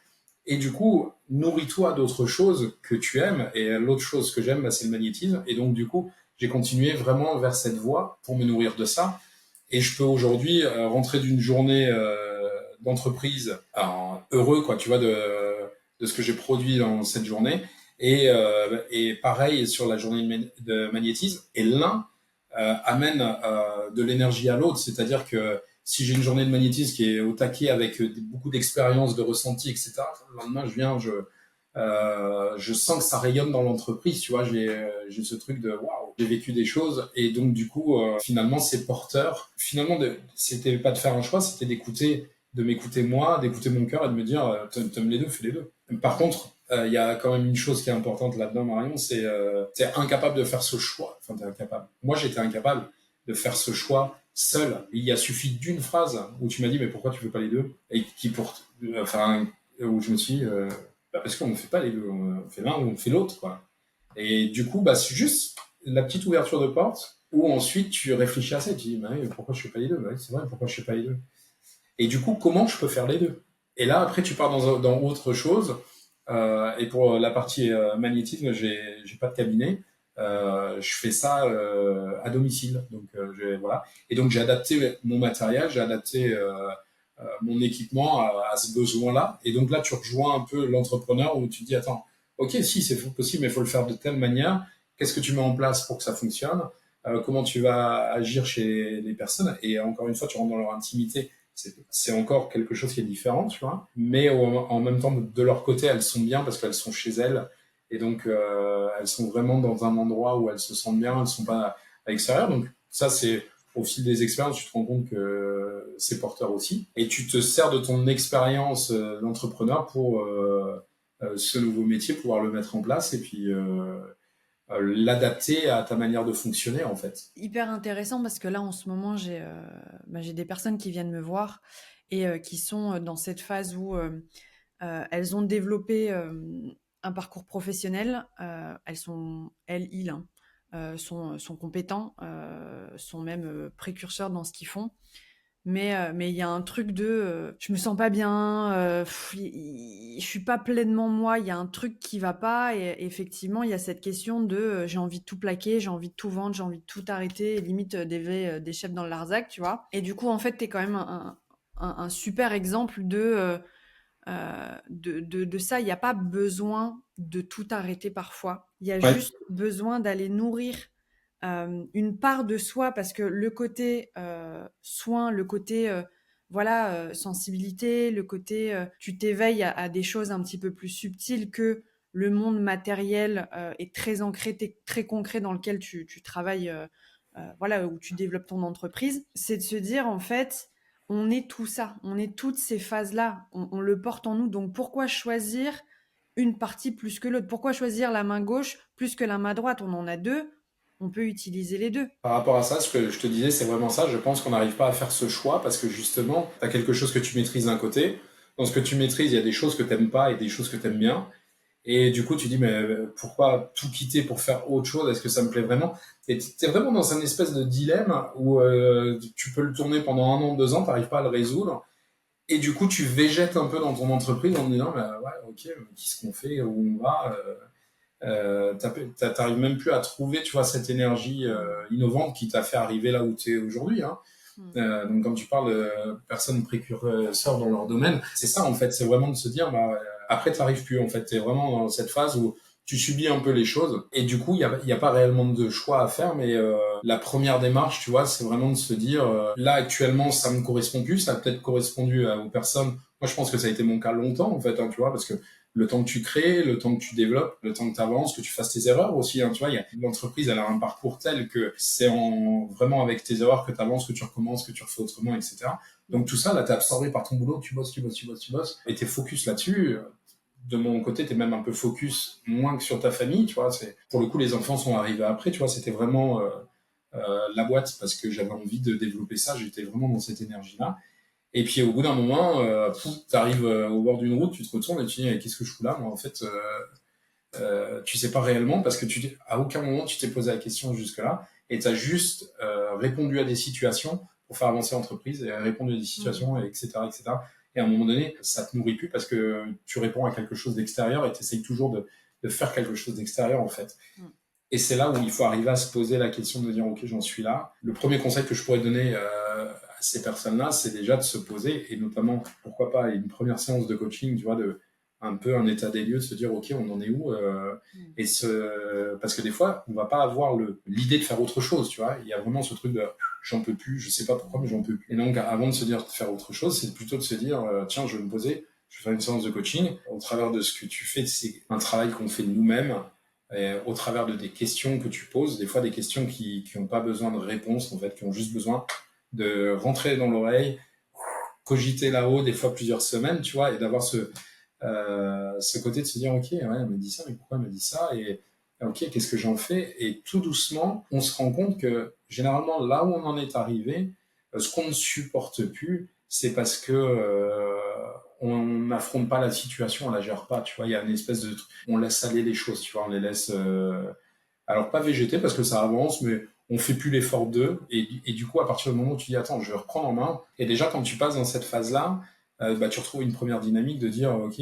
Et du coup, nourris-toi d'autres choses que tu aimes. Et l'autre chose que j'aime, bah, c'est le magnétisme. Et donc, du coup, j'ai continué vraiment vers cette voie pour me nourrir de ça. Et je peux aujourd'hui rentrer d'une journée d'entreprise heureux, quoi, tu vois, de ce que j'ai produit dans cette journée. Et pareil sur la journée de magnétisme. Et l'un amène de l'énergie à l'autre. C'est-à-dire que si j'ai une journée de magnétisme qui est au taquet avec beaucoup d'expérience, de ressenti, etc., le lendemain, je sens que ça rayonne dans l'entreprise, tu vois, j'ai ce truc de waouh, j'ai vécu des choses, et donc du coup, finalement, c'est porteur. Finalement, c'était pas de faire un choix, c'était de m'écouter moi, d'écouter mon cœur et de me dire, t'aimes les deux, fais les deux. Par contre, il y a quand même une chose qui est importante là-dedans, Marion, c'est t'es incapable de faire ce choix. Enfin, t'es incapable. Moi, j'étais incapable de faire ce choix seul. Il y a suffi d'une phrase où tu m'as dit, mais pourquoi tu fais pas les deux? Et enfin, où je me suis dit, bah parce qu'on ne fait pas les deux, on fait l'un ou on fait l'autre, quoi. Et du coup, bah, c'est juste la petite ouverture de porte où ensuite tu réfléchis à ça et tu dis, bah oui, pourquoi je fais pas les deux? Bah oui, c'est vrai, pourquoi je fais pas les deux? Et du coup, comment je peux faire les deux? Et là, après, tu pars dans autre chose. Et pour la partie magnétisme, j'ai pas de cabinet. Je fais ça à domicile. Donc, voilà. Et donc, j'ai adapté mon matériel, j'ai adapté mon équipement à ce besoin-là. Et donc là, tu rejoins un peu l'entrepreneur où tu te dis, attends, ok, si, c'est possible, mais il faut le faire de telle manière. Qu'est-ce que tu mets en place pour que ça fonctionne? Comment tu vas agir chez les personnes? Et encore une fois, tu rentres dans leur intimité. C'est encore quelque chose qui est différent, tu vois. Mais en même temps, de leur côté, elles sont bien parce qu'elles sont chez elles. Et donc, elles sont vraiment dans un endroit où elles se sentent bien, elles sont pas à l'extérieur. Donc, ça, c'est au fil des expériences, tu te rends compte que c'est porteur aussi. Et tu te sers de ton expérience d'entrepreneur pour ce nouveau métier, pouvoir le mettre en place et puis l'adapter à ta manière de fonctionner, en fait. Hyper intéressant parce que là, en ce moment, j'ai des personnes qui viennent me voir et qui sont dans cette phase où elles ont développé un parcours professionnel. Ils, hein, sont compétents, sont même précurseurs dans ce qu'ils font. Mais il y a un truc de je me sens pas bien, je suis pas pleinement moi, il y a un truc qui va pas et effectivement, il y a cette question de j'ai envie de tout plaquer, j'ai envie de tout vendre, j'ai envie de tout arrêter et limite d'élever des chefs dans le Larzac, tu vois. Et du coup, en fait, t'es quand même un super exemple de ça. Il n'y a pas besoin de tout arrêter parfois. Il y a Ouais. juste besoin d'aller nourrir une part de soi parce que le côté soin, le côté voilà sensibilité, le côté tu t'éveilles à des choses un petit peu plus subtiles que le monde matériel est très ancré, très concret dans lequel tu travailles, voilà où tu développes ton entreprise. C'est de se dire en fait on est tout ça, on est toutes ces phases-là, on le porte en nous. Donc pourquoi choisir une partie plus que l'autre? Pourquoi choisir la main gauche plus que la main droite? On en a deux, on peut utiliser les deux. Par rapport à ça, ce que je te disais, c'est vraiment ça. Je pense qu'on n'arrive pas à faire ce choix parce que justement, tu as quelque chose que tu maîtrises d'un côté. Dans ce que tu maîtrises, il y a des choses que tu n'aimes pas et des choses que tu aimes bien. Et du coup, tu dis, mais pourquoi tout quitter pour faire autre chose? Est-ce que ça me plaît vraiment? Et tu es vraiment dans un espèce de dilemme où tu peux le tourner pendant 1 an, 2 ans, tu n'arrives pas à le résoudre. Et du coup, tu végètes un peu dans ton entreprise en te disant, bah, ouais, ok, mais qu'est-ce qu'on fait? Où on va? T'arrives même plus à trouver, tu vois, cette énergie innovante qui t'a fait arriver là où tu es aujourd'hui. Hein. Mm. Donc, quand tu parles de personnes précurseurs dans leur domaine, c'est ça, en fait, c'est vraiment de se dire, bah, après, t'arrives plus, en fait, t'es vraiment dans cette phase où tu subis un peu les choses et du coup, il y a pas réellement de choix à faire, mais la première démarche, tu vois, c'est vraiment de se dire, là, actuellement, ça me correspond plus, ça a peut-être correspondu aux personnes. Moi, je pense que ça a été mon cas longtemps, en fait, hein, tu vois, parce que le temps que tu crées, le temps que tu développes, le temps que tu avances, que tu fasses tes erreurs aussi. Hein, tu vois, l'entreprise, elle a un parcours tel que c'est vraiment avec tes erreurs que tu avances, que tu recommences, que tu refais autrement, etc. Donc tout ça, là, t'es absorbé par ton boulot, tu bosses, tu bosses, tu bosses, tu bosses, et t'es focus là-dessus. De mon côté, t'es même un peu focus moins que sur ta famille, tu vois. Pour le coup, les enfants sont arrivés après, tu vois. C'était vraiment la boîte parce que j'avais envie de développer ça. J'étais vraiment dans cette énergie-là. Et puis au bout d'un moment, tu arrives au bord d'une route, tu te retournes et tu dis qu'est-ce que je fous là? Moi, en fait, tu sais pas réellement parce que à aucun moment tu t'es posé la question jusque-là et tu as juste répondu à des situations pour faire avancer l'entreprise et répondu à des situations, et etc., etc. Et à un moment donné, ça te nourrit plus parce que tu réponds à quelque chose d'extérieur et tu essayes toujours de faire quelque chose d'extérieur en fait. Mm. Et c'est là où il faut arriver à se poser la question de dire ok, j'en suis là. Le premier conseil que je pourrais donner à ces personnes-là, c'est déjà de se poser et notamment pourquoi pas une première séance de coaching, tu vois, de un peu un état des lieux, de se dire ok, on en est où et parce que des fois on va pas avoir l'idée de faire autre chose, tu vois. Il y a vraiment ce truc de j'en peux plus, je sais pas pourquoi mais j'en peux plus. Et donc avant de se dire de faire autre chose, c'est plutôt de se dire tiens, je vais me poser, je vais faire une séance de coaching. Au travers de ce que tu fais, c'est un travail qu'on fait nous-mêmes au travers de des questions que tu poses, des fois des questions qui n'ont pas besoin de réponse, en fait, qui ont juste besoin de rentrer dans l'oreille, cogiter là-haut, des fois plusieurs semaines, tu vois, et d'avoir ce côté de se dire, ok, ouais, elle m'a dit ça, mais pourquoi elle m'a dit ça? Et ok, qu'est-ce que j'en fais? Et tout doucement, on se rend compte que généralement, là où on en est arrivé, ce qu'on ne supporte plus, c'est parce que on n'affronte pas la situation, on la gère pas, tu vois. Il y a une espèce de, on laisse aller les choses, tu vois, on les laisse, alors pas végéter parce que ça avance, mais on fait plus l'effort d'eux. Et du coup, à partir du moment où tu dis attends, je vais reprendre en main. Et déjà, quand tu passes dans cette phase-là, bah, tu retrouves une première dynamique de dire ok,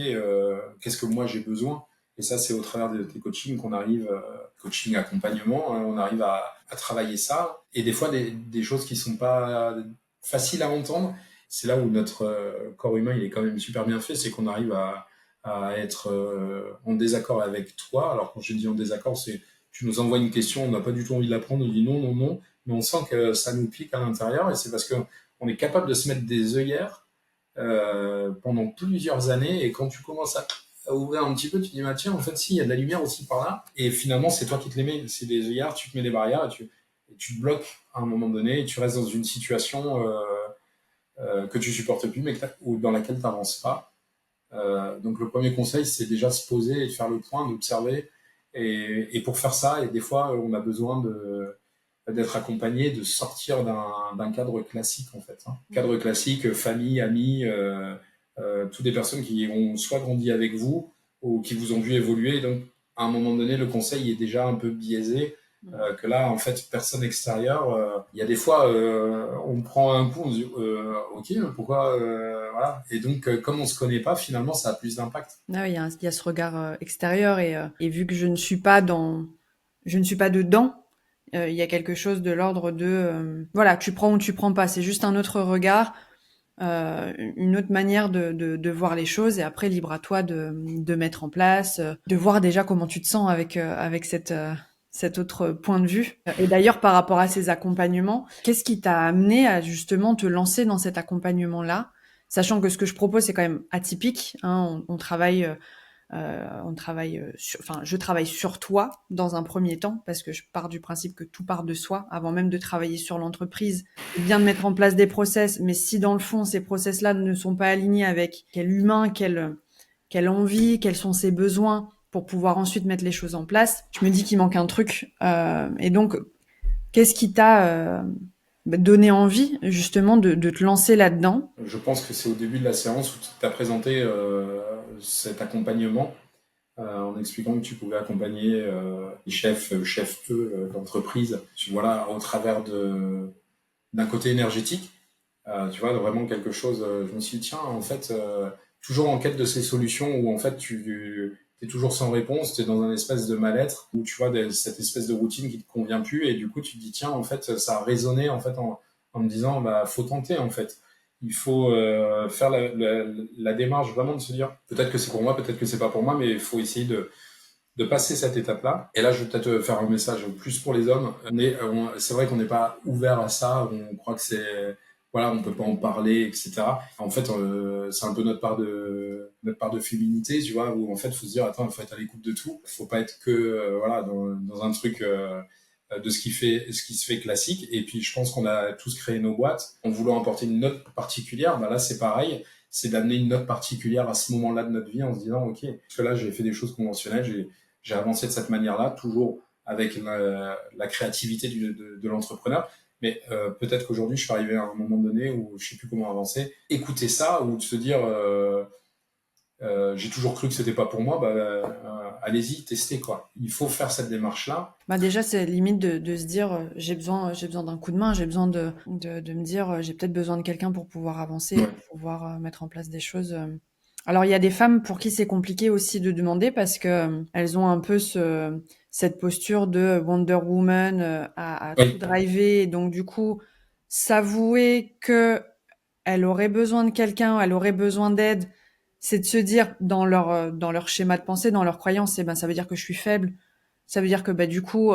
qu'est-ce que moi j'ai besoin. Et ça, c'est au travers de tes coachings qu'on arrive, coaching accompagnement, hein, on arrive à travailler ça. Et des fois, des choses qui sont pas faciles à entendre. C'est là où notre corps humain, il est quand même super bien fait, c'est qu'on arrive à être en désaccord avec toi. Alors quand je dis en désaccord, c'est tu nous envoies une question, on n'a pas du tout envie de la prendre, on dit non, non, non, mais on sent que ça nous pique à l'intérieur et c'est parce que on est capable de se mettre des œillères pendant plusieurs années et quand tu commences à ouvrir un petit peu, tu dis bah tiens en fait si il y a de la lumière aussi par là et finalement c'est toi qui te les mets, c'est des œillères, tu te mets des barrières et tu te bloques à un moment donné et tu restes dans une situation que tu supportes plus mais ou dans laquelle tu n'avances pas. Donc le premier conseil, c'est déjà se poser et faire le point, d'observer. Et pour faire ça, et des fois, on a besoin d'être accompagné, de sortir d'un cadre classique en fait. Hein. Cadre classique, famille, amis, toutes des personnes qui ont soit grandi avec vous ou qui vous ont vu évoluer. Donc à un moment donné, le conseil est déjà un peu biaisé Que là, en fait, personne extérieure. Il y a des fois, on prend un coup, on se dit, ok, pourquoi, voilà. Et donc, comme on se connaît pas, finalement, ça a plus d'impact. Ah oui, il y a ce regard extérieur et vu que je ne suis pas dedans, il y a quelque chose de l'ordre de, voilà, tu prends ou tu prends pas. C'est juste un autre regard, une autre manière de voir les choses et après libre à toi de mettre en place, de voir déjà comment tu te sens avec cet autre point de vue. Et d'ailleurs, par rapport à ces accompagnements, qu'est-ce qui t'a amené à justement te lancer dans cet accompagnement-là? Sachant que ce que je propose, c'est quand même atypique. Hein, on travaille enfin, je travaille sur toi dans un premier temps parce que je pars du principe que tout part de soi avant même de travailler sur l'entreprise. C'est bien de mettre en place des process, mais si dans le fond ces process-là ne sont pas alignés avec quel humain, quelle envie, quels sont ses besoins pour pouvoir ensuite mettre les choses en place, je me dis qu'il manque un truc. Et donc, qu'est-ce qui t'a donné envie justement de te lancer là-dedans? Je pense que c'est au début de la séance où tu as présenté cet accompagnement en expliquant que tu pouvais accompagner les chefs d'entreprise, voilà, au travers d'un côté énergétique. Tu vois, vraiment quelque chose. Je me suis dit, tiens, en fait, toujours en quête de ces solutions où en fait tu es toujours sans réponse, tu es dans un espèce de mal-être où tu vois cette espèce de routine qui te convient plus et du coup tu te dis, tiens, en fait, ça a résonné en fait en me disant, bah, faut tenter en fait. Il faut faire la démarche vraiment de se dire, peut-être que c'est pour moi, peut-être que c'est pas pour moi, mais il faut essayer de passer cette étape-là. Et là, je vais peut-être faire un message plus pour les hommes. C'est vrai qu'on n'est pas ouvert à ça. On croit que c'est, voilà, on peut pas en parler, etc. En fait, c'est un peu notre part de féminité, tu vois, où en fait, faut se dire, attends, il faut être à l'écoute de tout. Il faut pas être que, voilà, dans un truc de ce qui se fait classique. Et puis, je pense qu'on a tous créé nos boîtes en voulant apporter une note particulière. Bah là, c'est pareil. C'est d'amener une note particulière à ce moment-là de notre vie en se disant, ok, parce que là, j'ai fait des choses conventionnelles, j'ai avancé de cette manière-là, toujours avec la créativité de l'entrepreneur. Mais peut-être qu'aujourd'hui, je suis arrivé à un moment donné où je sais plus comment avancer. Écouter ça ou de se dire, j'ai toujours cru que c'était pas pour moi, bah, allez-y, testez quoi. Il faut faire cette démarche-là. Bah déjà, c'est limite de se dire, j'ai besoin d'un coup de main, j'ai besoin de me dire, j'ai peut-être besoin de quelqu'un pour pouvoir avancer, Ouais. pour pouvoir mettre en place des choses. Alors, il y a des femmes pour qui c'est compliqué aussi de demander parce que elles ont un peu cette posture de Wonder Woman à tout Oui. driver. Et donc, du coup, s'avouer que elle aurait besoin de quelqu'un, elle aurait besoin d'aide, c'est de se dire dans leur schéma de pensée, dans leurs croyances, eh ben ça veut dire que je suis faible, ça veut dire que bah du coup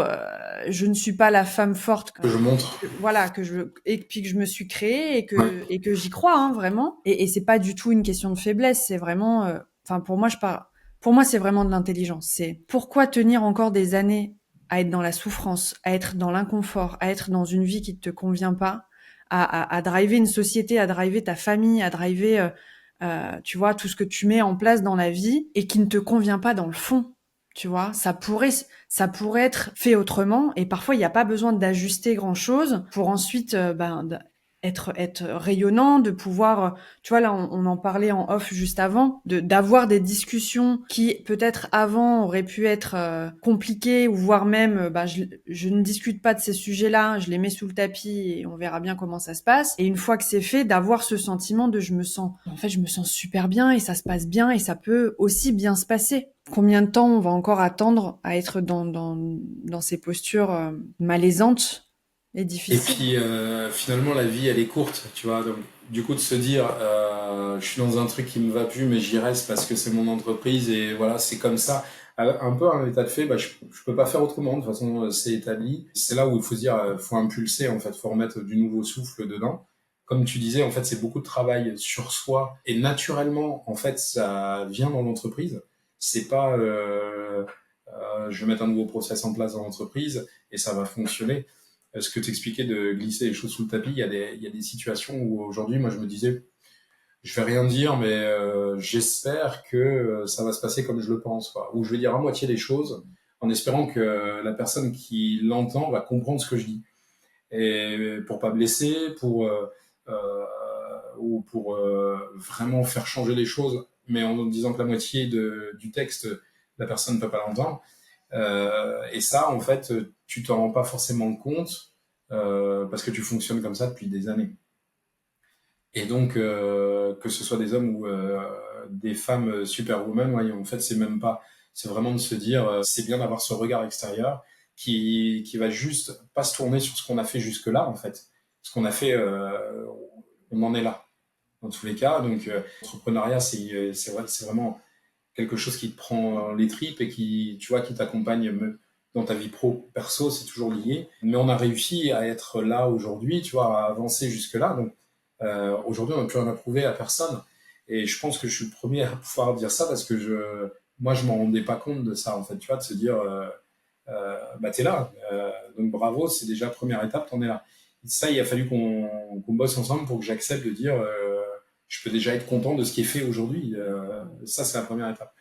je ne suis pas la femme forte Que je montre. voilà que je et puis que je me suis créée et que j'y crois hein, vraiment et c'est pas du tout une question de faiblesse, c'est vraiment enfin pour moi c'est vraiment de l'intelligence, c'est pourquoi tenir encore des années à être dans la souffrance, à être dans l'inconfort, à être dans une vie qui ne te convient pas, à driver une société, à driver ta famille, à driver tu vois tout ce que tu mets en place dans la vie et qui ne te convient pas dans le fond. Tu vois, ça pourrait être fait autrement et parfois il n'y a pas besoin d'ajuster grand chose pour ensuite être rayonnant, de pouvoir, tu vois là on en parlait en off juste avant, d'avoir des discussions qui peut-être avant auraient pu être compliquées ou voire même je ne discute pas de ces sujets-là, je les mets sous le tapis et on verra bien comment ça se passe. Et une fois que c'est fait, d'avoir ce sentiment de je me sens super bien et ça se passe bien et ça peut aussi bien se passer. Combien de temps on va encore attendre à être dans ces postures malaisantes et Et difficiles? puis finalement, la vie, elle est courte, tu vois. Donc, du coup, de se dire, je suis dans un truc qui me va plus, mais j'y reste parce que c'est mon entreprise et voilà, c'est comme ça. Un peu un état de fait, bah, je peux pas faire autrement. De toute façon, c'est établi. C'est là où il faut se dire, faut impulser en fait, faut remettre du nouveau souffle dedans. Comme tu disais, en fait, c'est beaucoup de travail sur soi et naturellement, en fait, ça vient dans l'entreprise. C'est pas, je vais mettre un nouveau process en place dans l'entreprise et ça va fonctionner. Ce que tu expliquais de glisser les choses sous le tapis, il y a des situations où aujourd'hui, moi, je me disais, je vais rien dire, mais j'espère que ça va se passer comme je le pense, quoi. Ou je vais dire à moitié les choses en espérant que la personne qui l'entend va comprendre ce que je dis. Et pour pas blesser, euh, ou pour vraiment faire changer les choses, mais en disant que la moitié du texte, la personne ne peut pas l'entendre. Et ça, en fait, tu t'en rends pas forcément compte parce que tu fonctionnes comme ça depuis des années. Et donc, que ce soit des hommes ou des femmes superwoman, ouais, en fait, c'est même pas. C'est vraiment de se dire, c'est bien d'avoir ce regard extérieur qui va juste pas se tourner sur ce qu'on a fait jusque-là, en fait. Ce qu'on a fait, on en est là, dans tous les cas. Donc, l'entrepreneuriat, c'est vraiment quelque chose qui te prend les tripes et qui, tu vois, qui t'accompagne dans ta vie pro, perso, c'est toujours lié. Mais on a réussi à être là aujourd'hui, tu vois, à avancer jusque-là. Donc, aujourd'hui, on n'a plus rien à prouver à personne. Et je pense que je suis le premier à pouvoir dire ça parce que moi, je m'en rendais pas compte de ça, en fait, tu vois, de se dire, bah, t'es là. Donc, bravo, c'est déjà la première étape, t'en es là. Et ça, il a fallu qu'on bosse ensemble pour que j'accepte de dire, je peux déjà être content de ce qui est fait aujourd'hui. Ça, c'est la première étape.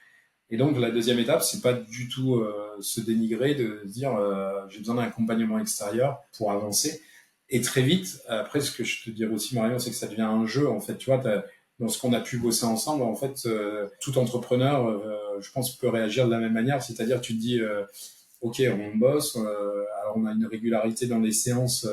Et donc, la deuxième étape, c'est pas du tout se dénigrer, de se dire j'ai besoin d'un accompagnement extérieur pour avancer. Et très vite, après, ce que je te dirais aussi, Marion, c'est que ça devient un jeu. En fait, tu vois, dans ce qu'on a pu bosser ensemble, en fait, tout entrepreneur, je pense, peut réagir de la même manière. C'est-à-dire, tu te dis, OK, on bosse, alors on a une régularité dans les séances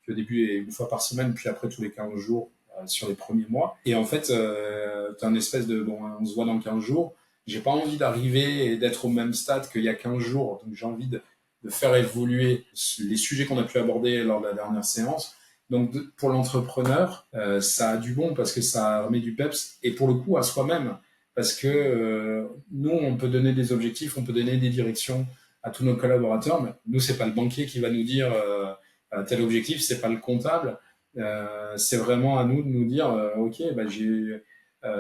qui au début est une fois par semaine, puis après tous les 15 jours sur les premiers mois. Et en fait, tu as une espèce de, bon, on se voit dans 15 jours. J'ai pas envie d'arriver et d'être au même stade qu'il y a 15 jours. Donc j'ai envie de faire évoluer les sujets qu'on a pu aborder lors de la dernière séance. Donc pour l'entrepreneur, ça a du bon parce que ça remet du peps et pour le coup à soi-même parce que nous on peut donner des objectifs, on peut donner des directions à tous nos collaborateurs, mais nous c'est pas le banquier qui va nous dire tel objectif, c'est pas le comptable, c'est vraiment à nous de nous dire ok bah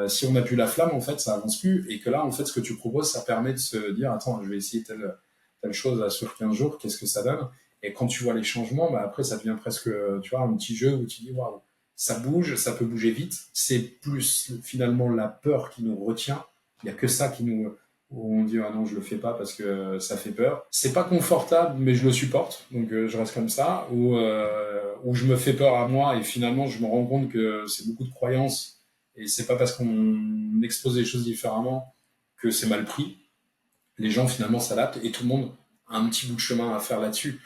si on n'a plus la flamme en fait ça avance plus et que là en fait ce que tu proposes ça permet de se dire attends je vais essayer telle chose là, sur 15 jours, qu'est-ce que ça donne? Et quand tu vois les changements, bah après, ça devient presque, tu vois, un petit jeu où tu dis, waouh, ça bouge, ça peut bouger vite. C'est plus finalement la peur qui nous retient. Il n'y a que ça qui nous, où on dit, ah non, je le fais pas parce que ça fait peur. C'est pas confortable, mais je le supporte. Donc, je reste comme ça. Où je me fais peur à moi et finalement, je me rends compte que c'est beaucoup de croyances et c'est pas parce qu'on expose les choses différemment que c'est mal pris. Les gens finalement s'adaptent et tout le monde a un petit bout de chemin à faire là-dessus.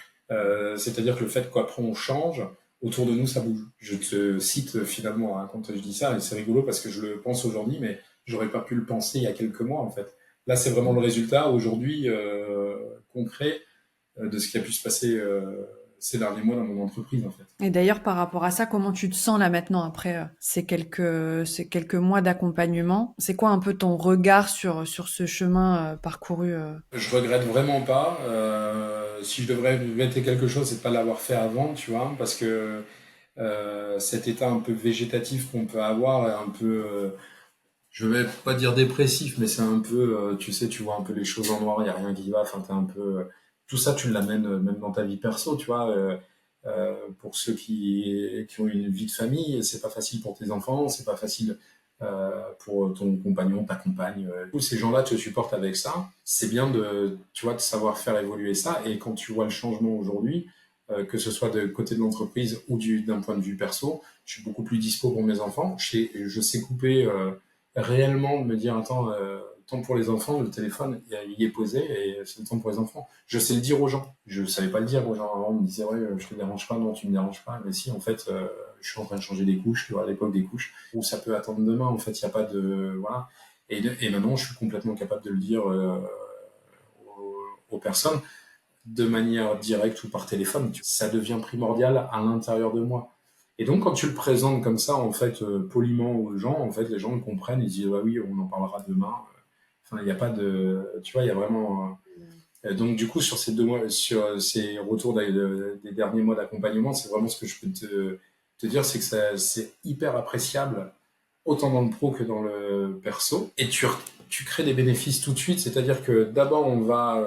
C'est-à-dire que le fait qu'après on change, autour de nous ça bouge. Je te cite finalement hein, quand je dis ça, et c'est rigolo parce que je le pense aujourd'hui, mais j'aurais pas pu le penser il y a quelques mois en fait. Là c'est vraiment le résultat aujourd'hui concret de ce qui a pu se passer ces derniers mois dans mon entreprise en fait. Et d'ailleurs, par rapport à ça, comment tu te sens là maintenant après ces quelques mois d'accompagnement? C'est quoi un peu ton regard sur ce chemin parcouru? Je regrette vraiment pas. Si je devrais regretter quelque chose, c'est de pas l'avoir fait avant, tu vois, parce que cet état un peu végétatif qu'on peut avoir, est un peu, je vais pas dire dépressif, mais c'est un peu, tu sais, tu vois un peu les choses en noir, il y a rien qui va, enfin t'es un peu, tout ça tu l'amènes même dans ta vie perso, tu vois. Pour ceux qui ont une vie de famille, c'est pas facile pour tes enfants, c'est pas facile pour ton compagnon, ta compagne. Tous ces gens-là te supportent avec ça. C'est bien de, tu vois, de savoir faire évoluer ça. Et quand tu vois le changement aujourd'hui, que ce soit de côté de l'entreprise ou d'un point de vue perso, je suis beaucoup plus dispo pour mes enfants. Je sais couper réellement de me dire, attends, temps pour les enfants, le téléphone, il est posé et c'est le temps pour les enfants. Je sais le dire aux gens. Je savais pas le dire aux gens. Avant, on me disait, ouais, je te dérange pas, non, tu me déranges pas. Mais si, en fait, je suis en train de changer des couches, tu vois, à l'époque des couches, où ça peut attendre demain. En fait, il n'y a pas de, voilà. Et maintenant, je suis complètement capable de le dire aux personnes de manière directe ou par téléphone. Ça devient primordial à l'intérieur de moi. Et donc, quand tu le présentes comme ça, en fait, poliment aux gens, en fait, les gens le comprennent, ils disent, bah oui, on en parlera demain. Enfin, il n'y a pas de, tu vois, il y a vraiment, donc, du coup, sur ces 2 mois, sur ces retours des derniers mois d'accompagnement, c'est vraiment ce que je peux te dire, c'est que c'est hyper appréciable, autant dans le pro que dans le perso. Et tu crées des bénéfices tout de suite, c'est-à-dire que d'abord, on va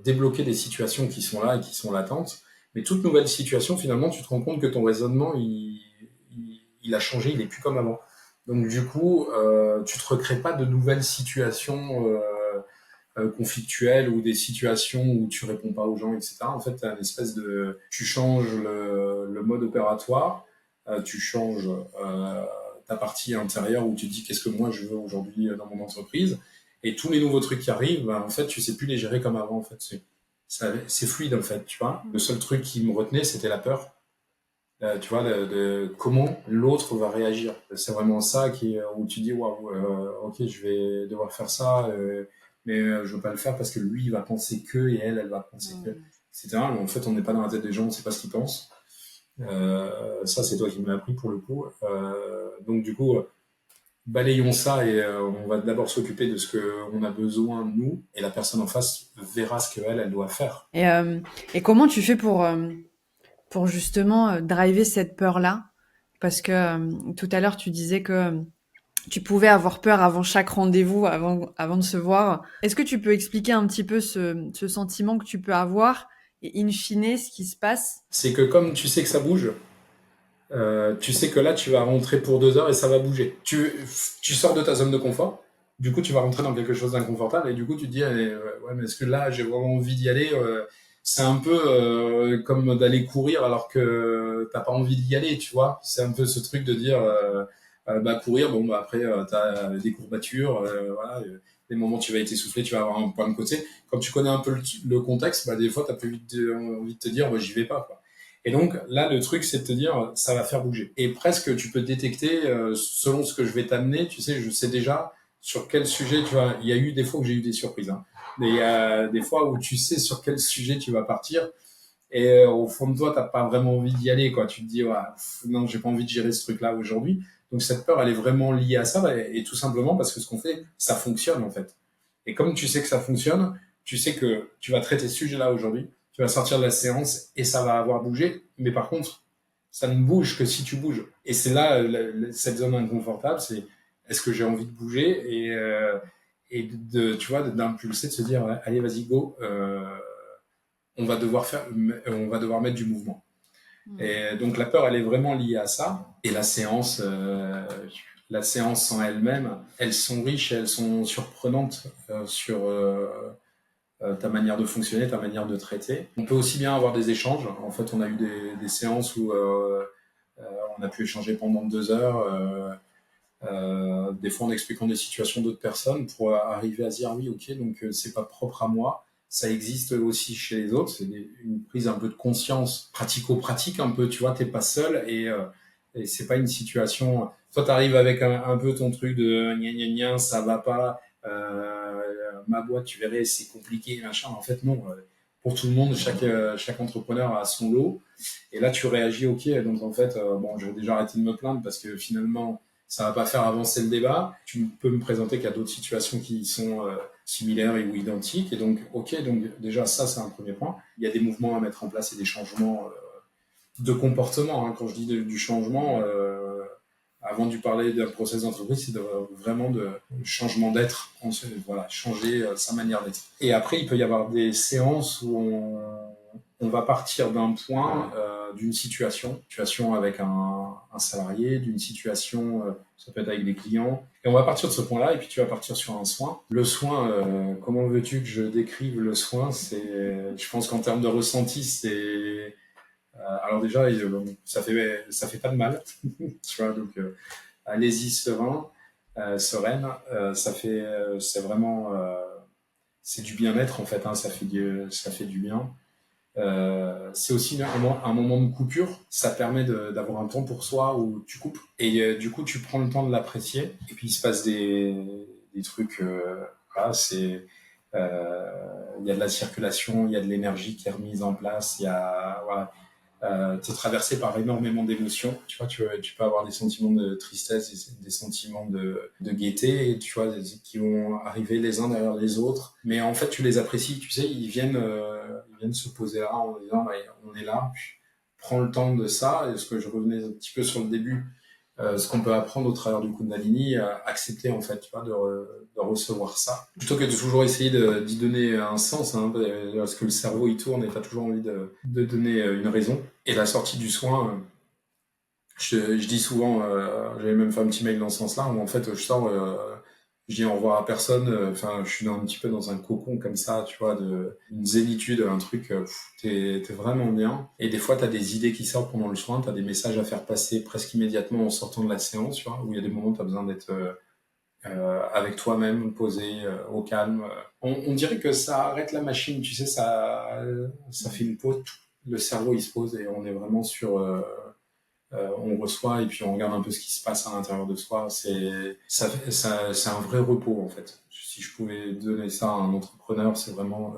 débloquer des situations qui sont là et qui sont latentes. Mais toute nouvelle situation, finalement, tu te rends compte que ton raisonnement, il a changé, il est plus comme avant. Donc, du coup, tu te recrées pas de nouvelles situations conflictuelles ou des situations où tu réponds pas aux gens, etc. En fait, t'as une espèce de, tu changes le mode opératoire, tu changes ta partie intérieure où tu te dis qu'est-ce que moi je veux aujourd'hui dans mon entreprise, Et tous les nouveaux trucs qui arrivent, bah, en fait, tu sais plus les gérer comme avant. En fait, c'est fluide en fait, tu vois. Le seul truc qui me retenait, c'était la peur. Tu vois, de comment l'autre va réagir. C'est vraiment ça où tu dis, waouh, ok, je vais devoir faire ça, mais je veux pas le faire parce que lui, il va penser que, et elle va penser que, etc. Mais en fait, on n'est pas dans la tête des gens, on sait pas ce qu'ils pensent. Ça, c'est toi qui me l'as appris pour le coup. Donc, du coup, balayons ça et on va d'abord s'occuper de ce qu'on a besoin, nous, et la personne en face verra ce qu'elle, elle doit faire. Et comment tu fais pour justement driver cette peur-là? Parce que tout à l'heure, tu disais que tu pouvais avoir peur avant chaque rendez-vous, avant de se voir. Est-ce que tu peux expliquer un petit peu ce sentiment que tu peux avoir et in fine ce qui se passe? C'est que comme tu sais que ça bouge, tu sais que là, tu vas rentrer pour 2 heures et ça va bouger. Tu sors de ta zone de confort. Du coup, tu vas rentrer dans quelque chose d'inconfortable et du coup, tu te dis, ouais, mais est-ce que là, j'ai vraiment envie d'y aller C'est un peu comme d'aller courir alors que t'as pas envie d'y aller, tu vois. C'est un peu ce truc de dire, bah courir, bon, bah après, t'as des courbatures, voilà. Des moments où tu vas être essoufflé, tu vas avoir un point de côté. Quand tu connais un peu le contexte, bah des fois, t'as plus vite envie de te dire, bah, j'y vais pas, quoi. Et donc là, le truc, c'est de te dire, ça va faire bouger. Et presque, tu peux détecter, selon ce que je vais t'amener, tu sais, je sais déjà sur quel sujet tu vas. Il y a eu des fois où j'ai eu des surprises, hein. Mais il y a des fois où tu sais sur quel sujet tu vas partir. Et au fond de toi, t'as pas vraiment envie d'y aller, quoi. Tu te dis, ouais, non, j'ai pas envie de gérer ce truc-là aujourd'hui. Donc cette peur, elle est vraiment liée à ça, et tout simplement parce que ce qu'on fait, ça fonctionne en fait. Et comme tu sais que ça fonctionne, tu sais que tu vas traiter ce sujet-là aujourd'hui, tu vas sortir de la séance et ça va avoir bougé. Mais par contre, ça ne bouge que si tu bouges. Et c'est là, cette zone inconfortable, c'est est-ce que j'ai envie de bouger et tu vois, d'impulser, de se dire, allez, vas-y, go, on va devoir mettre du mouvement. Et donc la peur, elle est vraiment liée à ça. Et la séance en elle-même, elles sont riches et elles sont surprenantes sur ta manière de fonctionner, ta manière de traiter. On peut aussi bien avoir des échanges. En fait, on a eu des séances où on a pu échanger pendant 2 heures, des fois en expliquant des situations d'autres personnes pour arriver à se dire, ah oui, ok, donc c'est pas propre à moi, ça existe aussi chez les autres. C'est une prise un peu de conscience pratico-pratique un peu, tu vois, t'es pas seul et c'est pas une situation. Toi, t'arrives avec un peu ton truc de gna gna gna, ça va pas, ma boîte, tu verrais, c'est compliqué, machin. En fait, non. Pour tout le monde, chaque entrepreneur a son lot. Et là, tu réagis, ok, donc en fait, bon, je vais déjà arrêter de me plaindre parce que finalement, ça va pas faire avancer le débat. Tu peux me présenter qu'il y a d'autres situations qui sont similaires ou identiques. Et donc, ok, donc déjà, ça, c'est un premier point. Il y a des mouvements à mettre en place et des changements de comportement. Hein. Quand je dis du changement, avant de parler d'un process d'entreprise, c'est vraiment de changement d'être. Voilà, changer sa manière d'être. Et après, il peut y avoir des séances où on va partir d'un point, d'une situation avec un salarié, d'une situation, ça peut être avec des clients, et on va partir de ce point-là, et puis tu vas partir sur un soin. Le soin, comment veux-tu que je décrive le soin? Je pense qu'en termes de ressenti, alors déjà, ça fait pas de mal, tu vois, donc allez-y sereine, c'est vraiment, c'est du bien-être en fait, hein, ça fait du bien. C'est aussi un moment de coupure. Ça permet d'avoir un temps pour soi où tu coupes. Et du coup, tu prends le temps de l'apprécier. Et puis, il se passe des trucs. Voilà, il y a de la circulation, il y a de l'énergie qui est remise en place. Voilà, tu es traversé par énormément d'émotions. Tu vois, tu peux avoir des sentiments de tristesse, des sentiments de gaieté, tu vois, qui vont arriver les uns derrière les autres. Mais en fait, tu les apprécies, tu sais, ils viennent se poser là en disant, bah, on est là, puis, prends le temps de ça. Et ce que je revenais un petit peu sur le début, ce qu'on peut apprendre au travers du Kundalini, accepter en fait, tu vois, de recevoir ça. Plutôt que de toujours essayer d'y donner un sens, hein, parce que le cerveau il tourne et t'as toujours envie de donner une raison. Et la sortie du soin, je dis souvent, j'avais même fait un petit mail dans ce sens-là, où en fait je sors, je dis au revoir à personne, enfin je suis un petit peu dans un cocon comme ça, tu vois, une zénitude, un truc, t'es vraiment bien. Et des fois t'as des idées qui sortent pendant le soin, t'as des messages à faire passer presque immédiatement en sortant de la séance, tu vois, où il y a des moments où t'as besoin d'être avec toi-même, posé, au calme. On dirait que ça arrête la machine, tu sais, ça fait une pause. Le cerveau, il se pose et on est vraiment sur... on reçoit et puis on regarde un peu ce qui se passe à l'intérieur de soi. C'est un vrai repos, en fait. Si je pouvais donner ça à un entrepreneur, c'est vraiment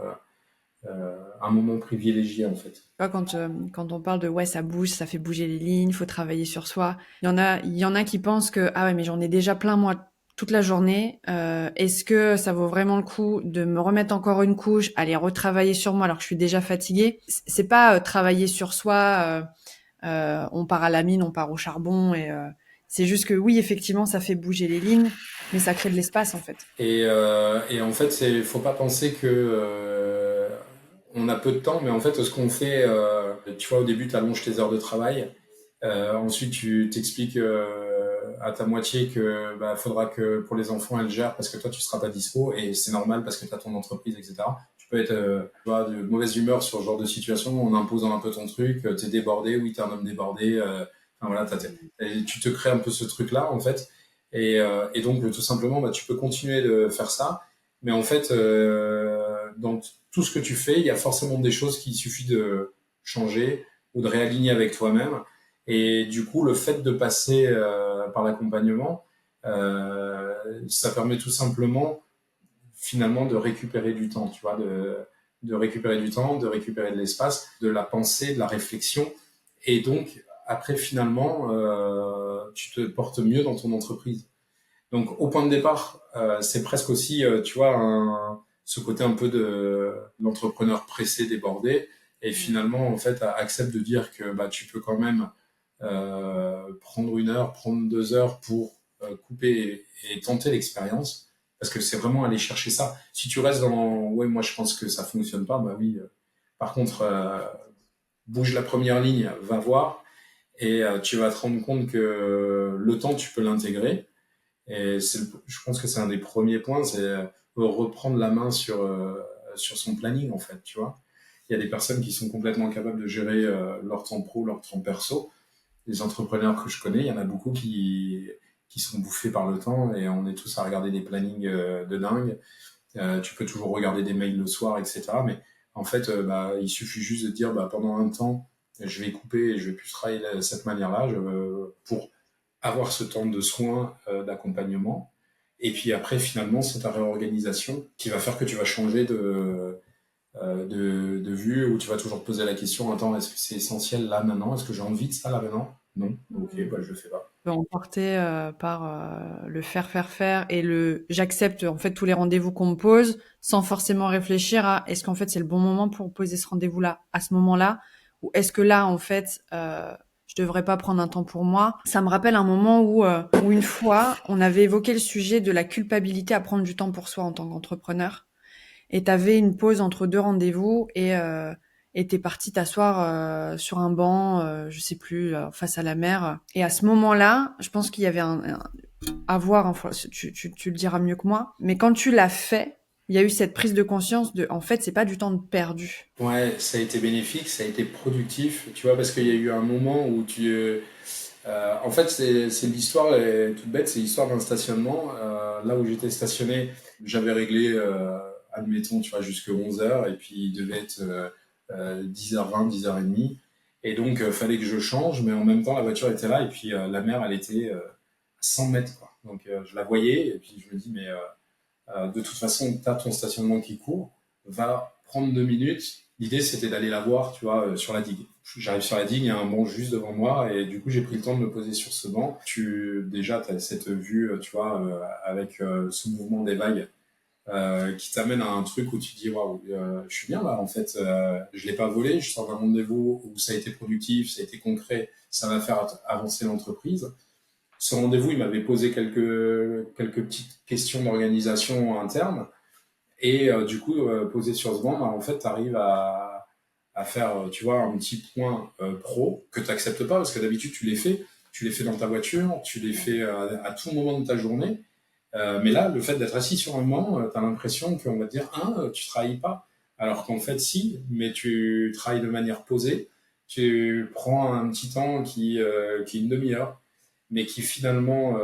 un moment privilégié, en fait. Tu vois, quand on parle de ouais, ça bouge, ça fait bouger les lignes, faut travailler sur soi. Il y en a qui pensent que ah ouais, mais j'en ai déjà plein moi toute la journée. Est-ce que ça vaut vraiment le coup de me remettre encore une couche, aller retravailler sur moi alors que je suis déjà fatiguée? C'est pas travailler sur soi. On part à la mine, on part au charbon et c'est juste que oui, effectivement, ça fait bouger les lignes, mais ça crée de l'espace en fait. Et en fait, faut pas penser que on a peu de temps, mais en fait, ce qu'on fait, tu vois, au début, tu allonges tes heures de travail. Ensuite, tu t'expliques à ta moitié que bah, faudra que pour les enfants, elle gère parce que toi, tu seras pas dispo et c'est normal parce que tu as ton entreprise, etc. Tu peux être tu vois, de mauvaise humeur sur ce genre de situation en imposant un peu ton truc. T'es débordé, oui, t'es un homme débordé. Enfin, voilà, et tu te crées un peu ce truc-là, en fait. Et donc, tout simplement, bah, tu peux continuer de faire ça. Mais en fait, dans tout ce que tu fais, il y a forcément des choses qu'il suffit de changer ou de réaligner avec toi-même. Et du coup, le fait de passer par l'accompagnement, ça permet tout simplement, finalement, de récupérer du temps, tu vois, de récupérer du temps, de récupérer de l'espace, de la pensée, de la réflexion. Et donc, après, finalement, tu te portes mieux dans ton entreprise. Donc, au point de départ, c'est presque aussi, tu vois, ce côté un peu de l'entrepreneur pressé, débordé, et Mm. finalement, en fait, accepte de dire que bah, tu peux quand même prendre 1 heure, prendre 2 heures pour couper et tenter l'expérience, parce que c'est vraiment aller chercher ça. Si tu restes dans, ouais, moi je pense que ça fonctionne pas, bah oui. Par contre, bouge la première ligne, va voir, et tu vas te rendre compte que le temps, tu peux l'intégrer et je pense que c'est un des premiers points, c'est reprendre la main sur son planning, en fait, tu vois. Il y a des personnes qui sont complètement capables de gérer leur temps pro, leur temps perso. Les entrepreneurs que je connais, il y en a beaucoup qui sont bouffés par le temps et on est tous à regarder des plannings de dingue. Tu peux toujours regarder des mails le soir, etc. Mais en fait, bah, il suffit juste de dire bah, pendant un temps, je vais couper et je vais plus travailler de cette manière-là pour avoir ce temps de soins, d'accompagnement. Et puis après, finalement, c'est ta réorganisation qui va faire que tu vas changer de vue, où tu vas toujours te poser la question, attends, est-ce que c'est essentiel là maintenant? Est-ce que j'ai envie de ça là maintenant? Non. Ok, Mm. bah je le fais pas. Peut emporter par le faire et le j'accepte en fait tous les rendez-vous qu'on me pose sans forcément réfléchir à est-ce qu'en fait c'est le bon moment pour poser ce rendez-vous-là à ce moment-là ou est-ce que là en fait je devrais pas prendre un temps pour moi. Ça me rappelle un moment où une fois on avait évoqué le sujet de la culpabilité à prendre du temps pour soi en tant qu'entrepreneur et t'avais une pause entre deux rendez-vous et t'es parti t'asseoir sur un banc, je sais plus, face à la mer. Et à ce moment-là, je pense qu'il y avait à voir, enfin, tu le diras mieux que moi, mais quand tu l'as fait, il y a eu cette prise de conscience de, en fait, c'est pas du temps de perdu. Ouais, ça a été bénéfique, ça a été productif, tu vois, parce qu'il y a eu un moment où en fait, c'est l'histoire est toute bête, c'est l'histoire d'un stationnement. Là où j'étais stationné, j'avais réglé, admettons, tu vois, jusque 11 heures, et puis il devait être 10h20, 10h30. Et donc, fallait que je change, mais en même temps, la voiture était là, et puis la mer, elle était à 100 mètres, quoi. Donc, je la voyais, et puis je me dis, mais de toute façon, tu as ton stationnement qui court, va prendre 2 minutes. L'idée, c'était d'aller la voir, tu vois, sur la digue. J'arrive sur la digue, il y a un banc juste devant moi, et du coup, j'ai pris le temps de me poser sur ce banc. Déjà, tu as cette vue, tu vois, avec ce mouvement des vagues, qui t'amène à un truc où tu te dis, waouh, je suis bien là, en fait, je l'ai pas volé, je sors d'un rendez-vous où ça a été productif, ça a été concret, ça va faire avancer l'entreprise. Ce rendez-vous, il m'avait posé quelques petites questions d'organisation interne. Et du coup, posé sur ce banc, bah, en fait, tu arrives à faire, tu vois, un petit point pro que tu n'acceptes pas parce que d'habitude, tu les fais. Tu les fais dans ta voiture, tu les fais à tout moment de ta journée. Mais là, le fait d'être assis sur un banc, tu as l'impression qu'on va te dire, tu travailles pas. Alors qu'en fait, si, mais tu travailles de manière posée. Tu prends un petit temps qui est une demi-heure, mais qui finalement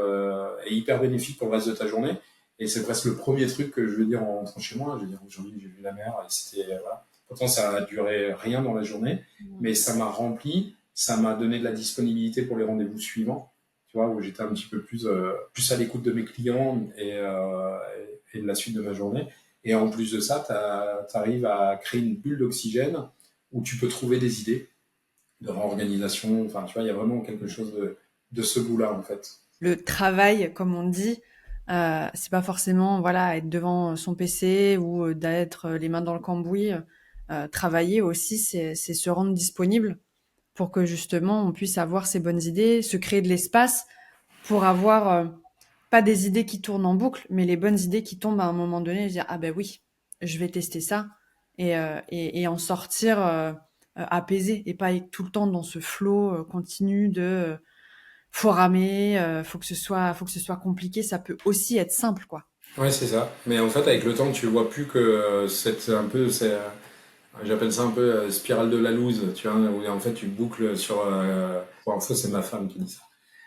est hyper bénéfique pour le reste de ta journée. Et c'est presque le premier truc que je veux dire en rentrant chez moi. Je veux dire, aujourd'hui, j'ai vu la mer et c'était, voilà. Pourtant, ça a duré rien dans la journée, mais ça m'a rempli, ça m'a donné de la disponibilité pour les rendez-vous suivants, tu vois, où j'étais un petit peu plus à l'écoute de mes clients et de la suite de ma journée. Et en plus de ça, tu arrives à créer une bulle d'oxygène où tu peux trouver des idées de réorganisation. Enfin, tu vois, il y a vraiment quelque chose de ce goût-là, en fait. Le travail, comme on dit, c'est pas forcément voilà être devant son PC ou d'être les mains dans le cambouis. Travailler aussi, c'est se rendre disponible pour que justement on puisse avoir ces bonnes idées, se créer de l'espace pour avoir pas des idées qui tournent en boucle, mais les bonnes idées qui tombent à un moment donné et dire ah ben oui, je vais tester ça et en sortir apaisé et pas être tout le temps dans ce flot continu de faut ramer, faut que ce soit compliqué, ça peut aussi être simple quoi. Ouais, c'est ça. Mais en fait, avec le temps, tu vois plus que j'appelle ça un peu spirale de la loose, tu vois, où en fait tu boucles sur. Pour info, c'est ma femme qui dit ça.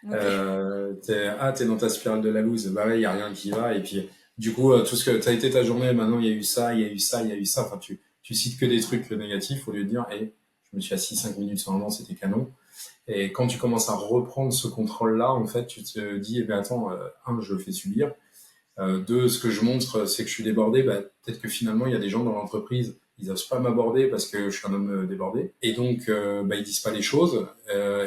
Ok. T'es dans ta spirale de la loose, bah ouais, il y a rien qui va, et puis du coup, tout ce que t'as été ta journée, maintenant il y a eu ça, il y a eu ça, il y a eu ça, enfin tu cites que des trucs négatifs au lieu de dire, hey, je me suis assis 5 minutes sur un banc, c'était canon. Et quand tu commences à reprendre ce contrôle-là, en fait, tu te dis, eh ben attends, je le fais subir. Deux, ce que je montre, c'est que je suis débordé. Bah, peut-être que finalement, il y a des gens dans l'entreprise, ils n'osent pas m'aborder parce que je suis un homme débordé. Et donc, bah, ils disent pas les choses.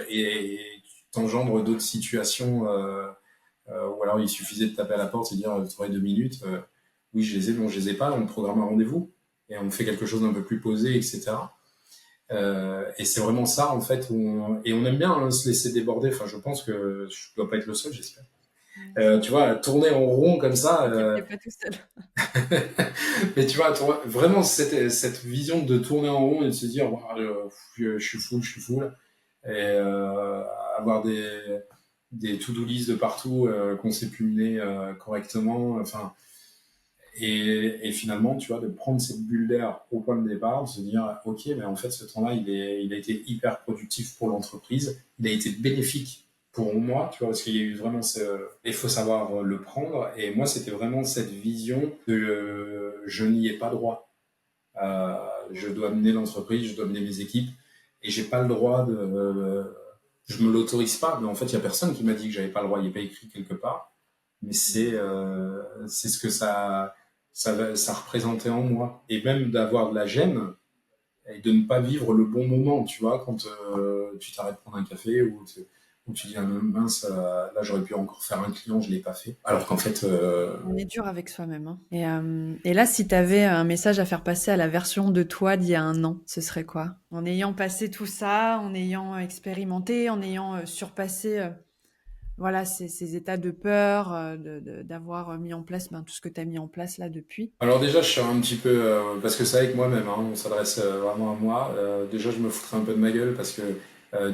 Et tu t'engendres d'autres situations. Ou alors, il suffisait de taper à la porte et dire, tu aurais 2 minutes. Oui, je les ai, non, je les ai pas. On programme un rendez-vous et on fait quelque chose d'un peu plus posé, etc. Et c'est vraiment ça, en fait, et on aime bien se laisser déborder. Enfin, je pense que je dois pas être le seul, j'espère. Tu vois, tourner en rond comme ça. T'es pas tout seul. Mais tu vois, vraiment cette vision de tourner en rond et de se dire, wow, je suis full, et avoir des to-do list de partout qu'on sait plus mener correctement. Enfin, et finalement, tu vois, de prendre cette bulle d'air au point de départ, de se dire, ok, mais en fait, ce temps-là, il a été hyper productif pour l'entreprise, il a été bénéfique pour moi, tu vois, parce qu'il y a eu vraiment il faut savoir le prendre. Et moi, c'était vraiment cette vision de je n'y ai pas droit. Euh, je dois mener l'entreprise, je dois mener mes équipes, et j'ai pas le droit je me l'autorise pas, mais en fait, il y a personne qui m'a dit que j'avais pas le droit, il n'est pas écrit quelque part, mais c'est ce que ça représentait en moi. Et même d'avoir de la gêne et de ne pas vivre le bon moment, tu vois, quand tu t'arrêtes de prendre un café ou tu dis, ah, mince, là j'aurais pu encore faire un client, je l'ai pas fait. Alors qu'en fait, On est dur avec soi-même, hein. Et là, si tu avais un message à faire passer à la version de toi d'il y a un an, ce serait quoi? En ayant passé tout ça, en ayant expérimenté, en ayant surpassé voilà, ces états de peur, d'avoir mis en place ben, tout ce que tu as mis en place là depuis. alors déjà, je suis un petit peu, parce que c'est avec moi-même, hein, on s'adresse vraiment à moi. Déjà, je me foutrais un peu de ma gueule parce que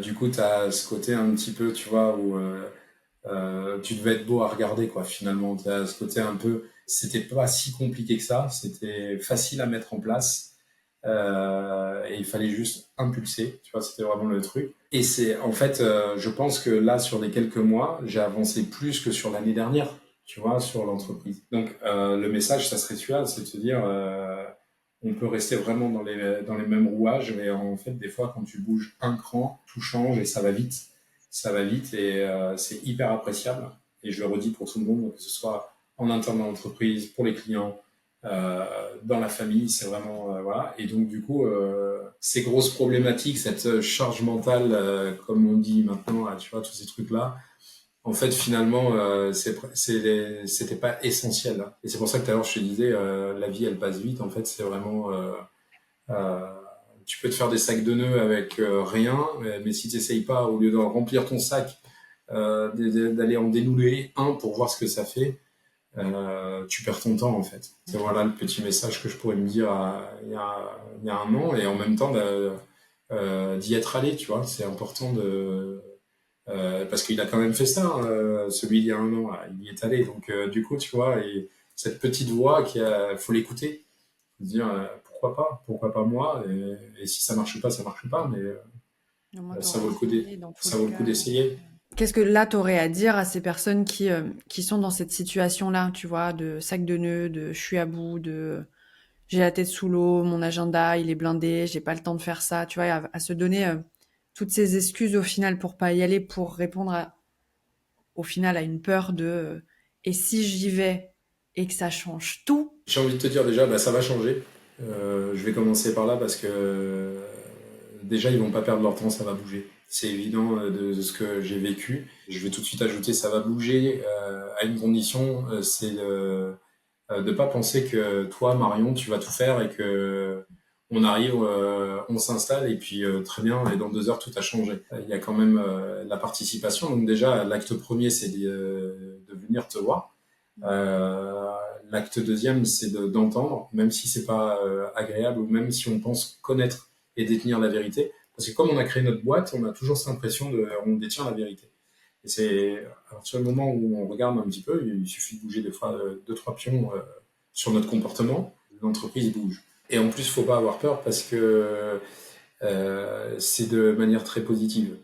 du coup, tu as ce côté un petit peu, tu vois, où tu devais être beau à regarder, quoi, finalement. Tu as ce côté un peu, c'était pas si compliqué que ça, c'était facile à mettre en place. Et il fallait juste impulser, tu vois, c'était vraiment le truc. Et c'est, en fait, je pense que là, sur les quelques mois, j'ai avancé plus que sur l'année dernière, tu vois, sur l'entreprise. Donc, le message, ça serait celui-là, c'est de se dire, on peut rester vraiment dans les mêmes rouages, mais en fait, des fois, quand tu bouges un cran, tout change et ça va vite. Ça va vite et c'est hyper appréciable. Et je le redis pour tout le monde, que ce soit en interne dans l'entreprise, pour les clients, euh, dans la famille, c'est vraiment voilà. Et donc du coup, ces grosses problématiques, cette charge mentale, comme on dit maintenant, là, tu vois, tous ces trucs-là, en fait, finalement, c'était pas essentiel. Hein. Et c'est pour ça que tout à l'heure je te disais, la vie, elle passe vite. En fait, c'est vraiment, euh, tu peux te faire des sacs de nœuds avec rien, mais si tu n'essayes pas, au lieu de remplir ton sac, d'aller en dénouler un pour voir ce que ça fait, tu perds ton temps en fait. C'est voilà le petit message que je pourrais me dire il y a un an et en même temps d'y être allé, tu vois. C'est important parce qu'il a quand même fait ça, hein, celui d'il y a un an, là, il y est allé. Donc du coup, tu vois, et cette petite voix faut l'écouter, faut se dire pourquoi pas moi, et si ça marche pas, ça marche pas, mais Au moins, tu ça auras vaut le coup essayé dans tous ça les vaut le coup cas. d'essayer. Qu'est-ce que là t'aurais à dire à ces personnes qui sont dans cette situation-là, tu vois, de sac de nœuds, de je suis à bout, de j'ai la tête sous l'eau, mon agenda il est blindé, j'ai pas le temps de faire ça, tu vois, à se donner toutes ces excuses au final pour pas y aller, pour répondre au final à une peur de et si j'y vais et que ça change tout. J'ai envie de te dire déjà, bah, ça va changer. Je vais commencer par là parce que déjà, ils vont pas perdre leur temps, ça va bouger. C'est évident de ce que j'ai vécu. Je vais tout de suite ajouter, ça va bouger à une condition, c'est de pas penser que toi, Marion, tu vas tout faire et que on arrive, on s'installe et puis très bien, et dans 2 heures, tout a changé. Il y a quand même la participation. Donc déjà, l'acte premier, c'est de venir te voir. Euh, L'acte deuxième, c'est d'entendre, même si c'est pas agréable ou même si on pense connaître et détenir la vérité. Parce que comme on a créé notre boîte, on a toujours cette impression on détient la vérité. Et c'est à partir du moment où on regarde un petit peu, il suffit de bouger des fois 2, 3 pions sur notre comportement, l'entreprise bouge. Et en plus, faut pas avoir peur parce que c'est de manière très positive.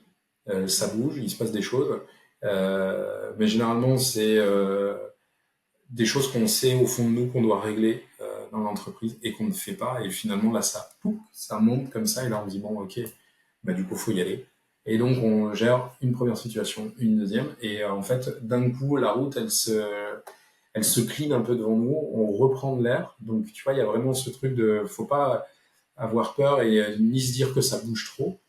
Ça bouge, il se passe des choses, mais généralement c'est des choses qu'on sait au fond de nous qu'on doit régler dans l'entreprise et qu'on ne fait pas. Et finalement, là, ça monte comme ça. Et là, on dit, bon, ok, bah, du coup, faut y aller. Et donc, on gère une première situation, une deuxième. Et en fait, d'un coup, la route, elle se cline un peu devant nous. On reprend de l'air. Donc, tu vois, il y a vraiment ce truc de, faut pas avoir peur et ni se dire que ça bouge trop.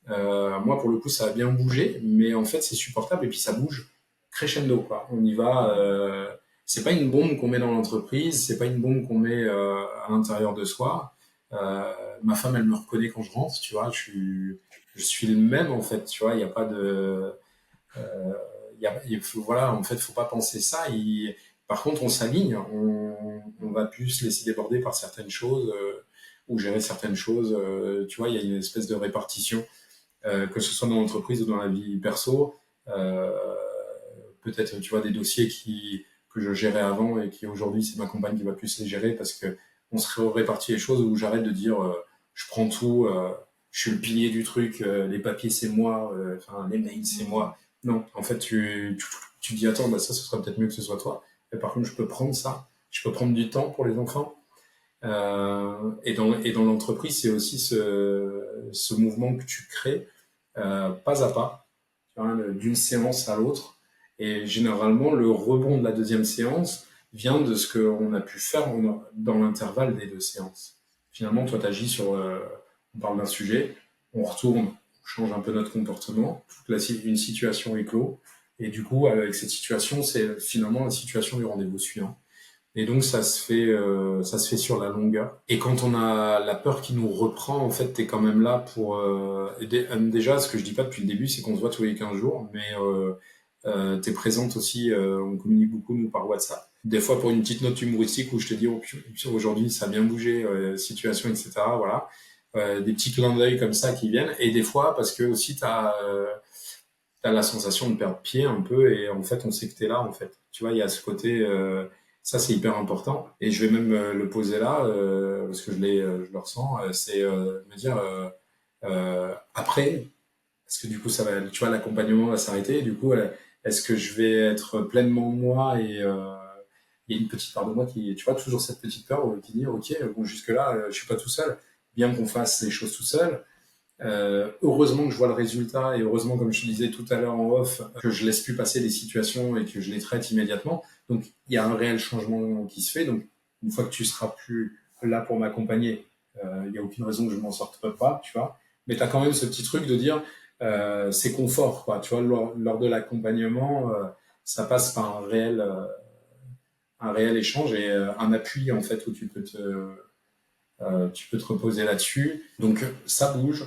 Moi, pour le coup, ça a bien bougé, mais en fait, c'est supportable et puis ça bouge crescendo, quoi. On y va. C'est pas une bombe qu'on met dans l'entreprise, c'est pas une bombe qu'on met à l'intérieur de soi. Ma femme, elle me reconnaît quand je rentre, tu vois. Je suis le même en fait, tu vois. Il y a pas de, voilà, en fait, faut pas penser ça. Par contre, on s'aligne, on va plus se laisser déborder par certaines choses ou gérer certaines choses. Tu vois, il y a une espèce de répartition que ce soit dans l'entreprise ou dans la vie perso. Euh, Peut-être, tu vois, des dossiers que je gérais avant et qui aujourd'hui, c'est ma compagne qui va plus les gérer parce que on se répartit les choses où j'arrête de dire je prends tout, je suis le pilier du truc, les papiers c'est moi, enfin les mails c'est moi. Non, en fait, tu dis attends, bah, ça, ce serait peut-être mieux que ce soit toi. Et par contre, je peux prendre ça, je peux prendre du temps pour les enfants. Et dans l'entreprise, c'est aussi ce mouvement que tu crées pas à pas, hein, d'une séance à l'autre. Et généralement, le rebond de la deuxième séance vient de ce qu'on a pu faire dans l'intervalle des 2 séances. Finalement, toi, tu agis sur, on parle d'un sujet, on retourne, on change un peu notre comportement, une situation est clos, et du coup, avec cette situation, c'est finalement la situation du rendez-vous suivant. Et donc ça se fait sur la longueur. Et quand on a la peur qui nous reprend, en fait, t'es quand même là pour aider. Déjà, ce que je dis pas depuis le début, c'est qu'on se voit tous les 15 jours, mais t'es présente aussi. On communique beaucoup nous par WhatsApp. Des fois pour une petite note humoristique où je te dis oh, aujourd'hui ça a bien bougé, situation, etc. Voilà, des petits clins d'œil comme ça qui viennent. Et des fois parce que aussi t'as la sensation de perdre pied un peu et en fait on sait que t'es là en fait. Tu vois, il y a ce côté ça c'est hyper important et je vais même le poser là parce que je le ressens, c'est me dire après parce que du coup ça va, tu vois, l'accompagnement va s'arrêter et du coup est-ce que je vais être pleinement moi et il y a une petite part de moi qui, tu vois, toujours cette petite peur qui dit ok bon jusque là je suis pas tout seul, bien qu'on fasse les choses tout seul. Heureusement que je vois le résultat et heureusement, comme je te disais tout à l'heure en off, que je laisse plus passer des situations et que je les traite immédiatement. Donc, il y a un réel changement qui se fait. Donc, une fois que tu seras plus là pour m'accompagner, il n'y a aucune raison que je m'en sorte pas, tu vois. Mais tu as quand même ce petit truc de dire, c'est confort, quoi. Tu vois, lors de l'accompagnement, ça passe par un réel échange et un appui, en fait, où tu peux te reposer là-dessus. Donc ça bouge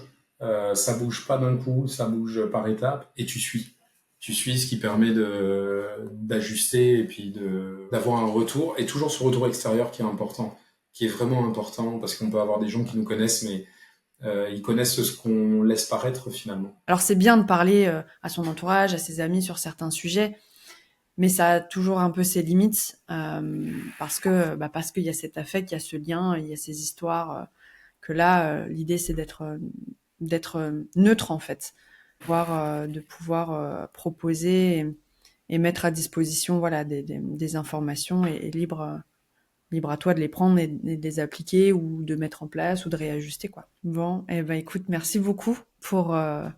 pas d'un coup, ça bouge par étapes, et tu suis. Tu suis ce qui permet d'ajuster et puis d'avoir un retour, et toujours ce retour extérieur qui est important, qui est vraiment important, parce qu'on peut avoir des gens qui nous connaissent, mais ils connaissent ce qu'on laisse paraître finalement. Alors c'est bien de parler à son entourage, à ses amis sur certains sujets, mais ça a toujours un peu ses limites parce qu'il y a cet affect, il y a ce lien, il y a ces histoires que là l'idée c'est d'être neutre en fait. de pouvoir proposer et mettre à disposition voilà des informations et libre à toi de les prendre et de les appliquer ou de mettre en place ou de réajuster quoi. Bon, et ben écoute, merci beaucoup pour Bah,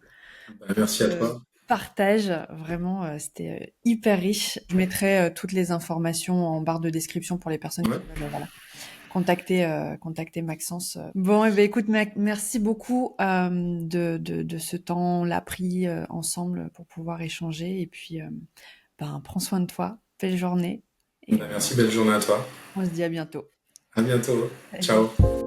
merci à ce toi. partage. Vraiment, c'était hyper riche. Je mettrai toutes les informations en barre de description pour les personnes Ouais. qui veulent voilà, contacter Maxence. Bon, et ben écoute, merci beaucoup de ce temps-là pris ensemble pour pouvoir échanger. Et puis, ben, prends soin de toi. Belle journée. Et Bah, merci, belle journée à toi. on se dit à bientôt. À bientôt. Salut. Ciao.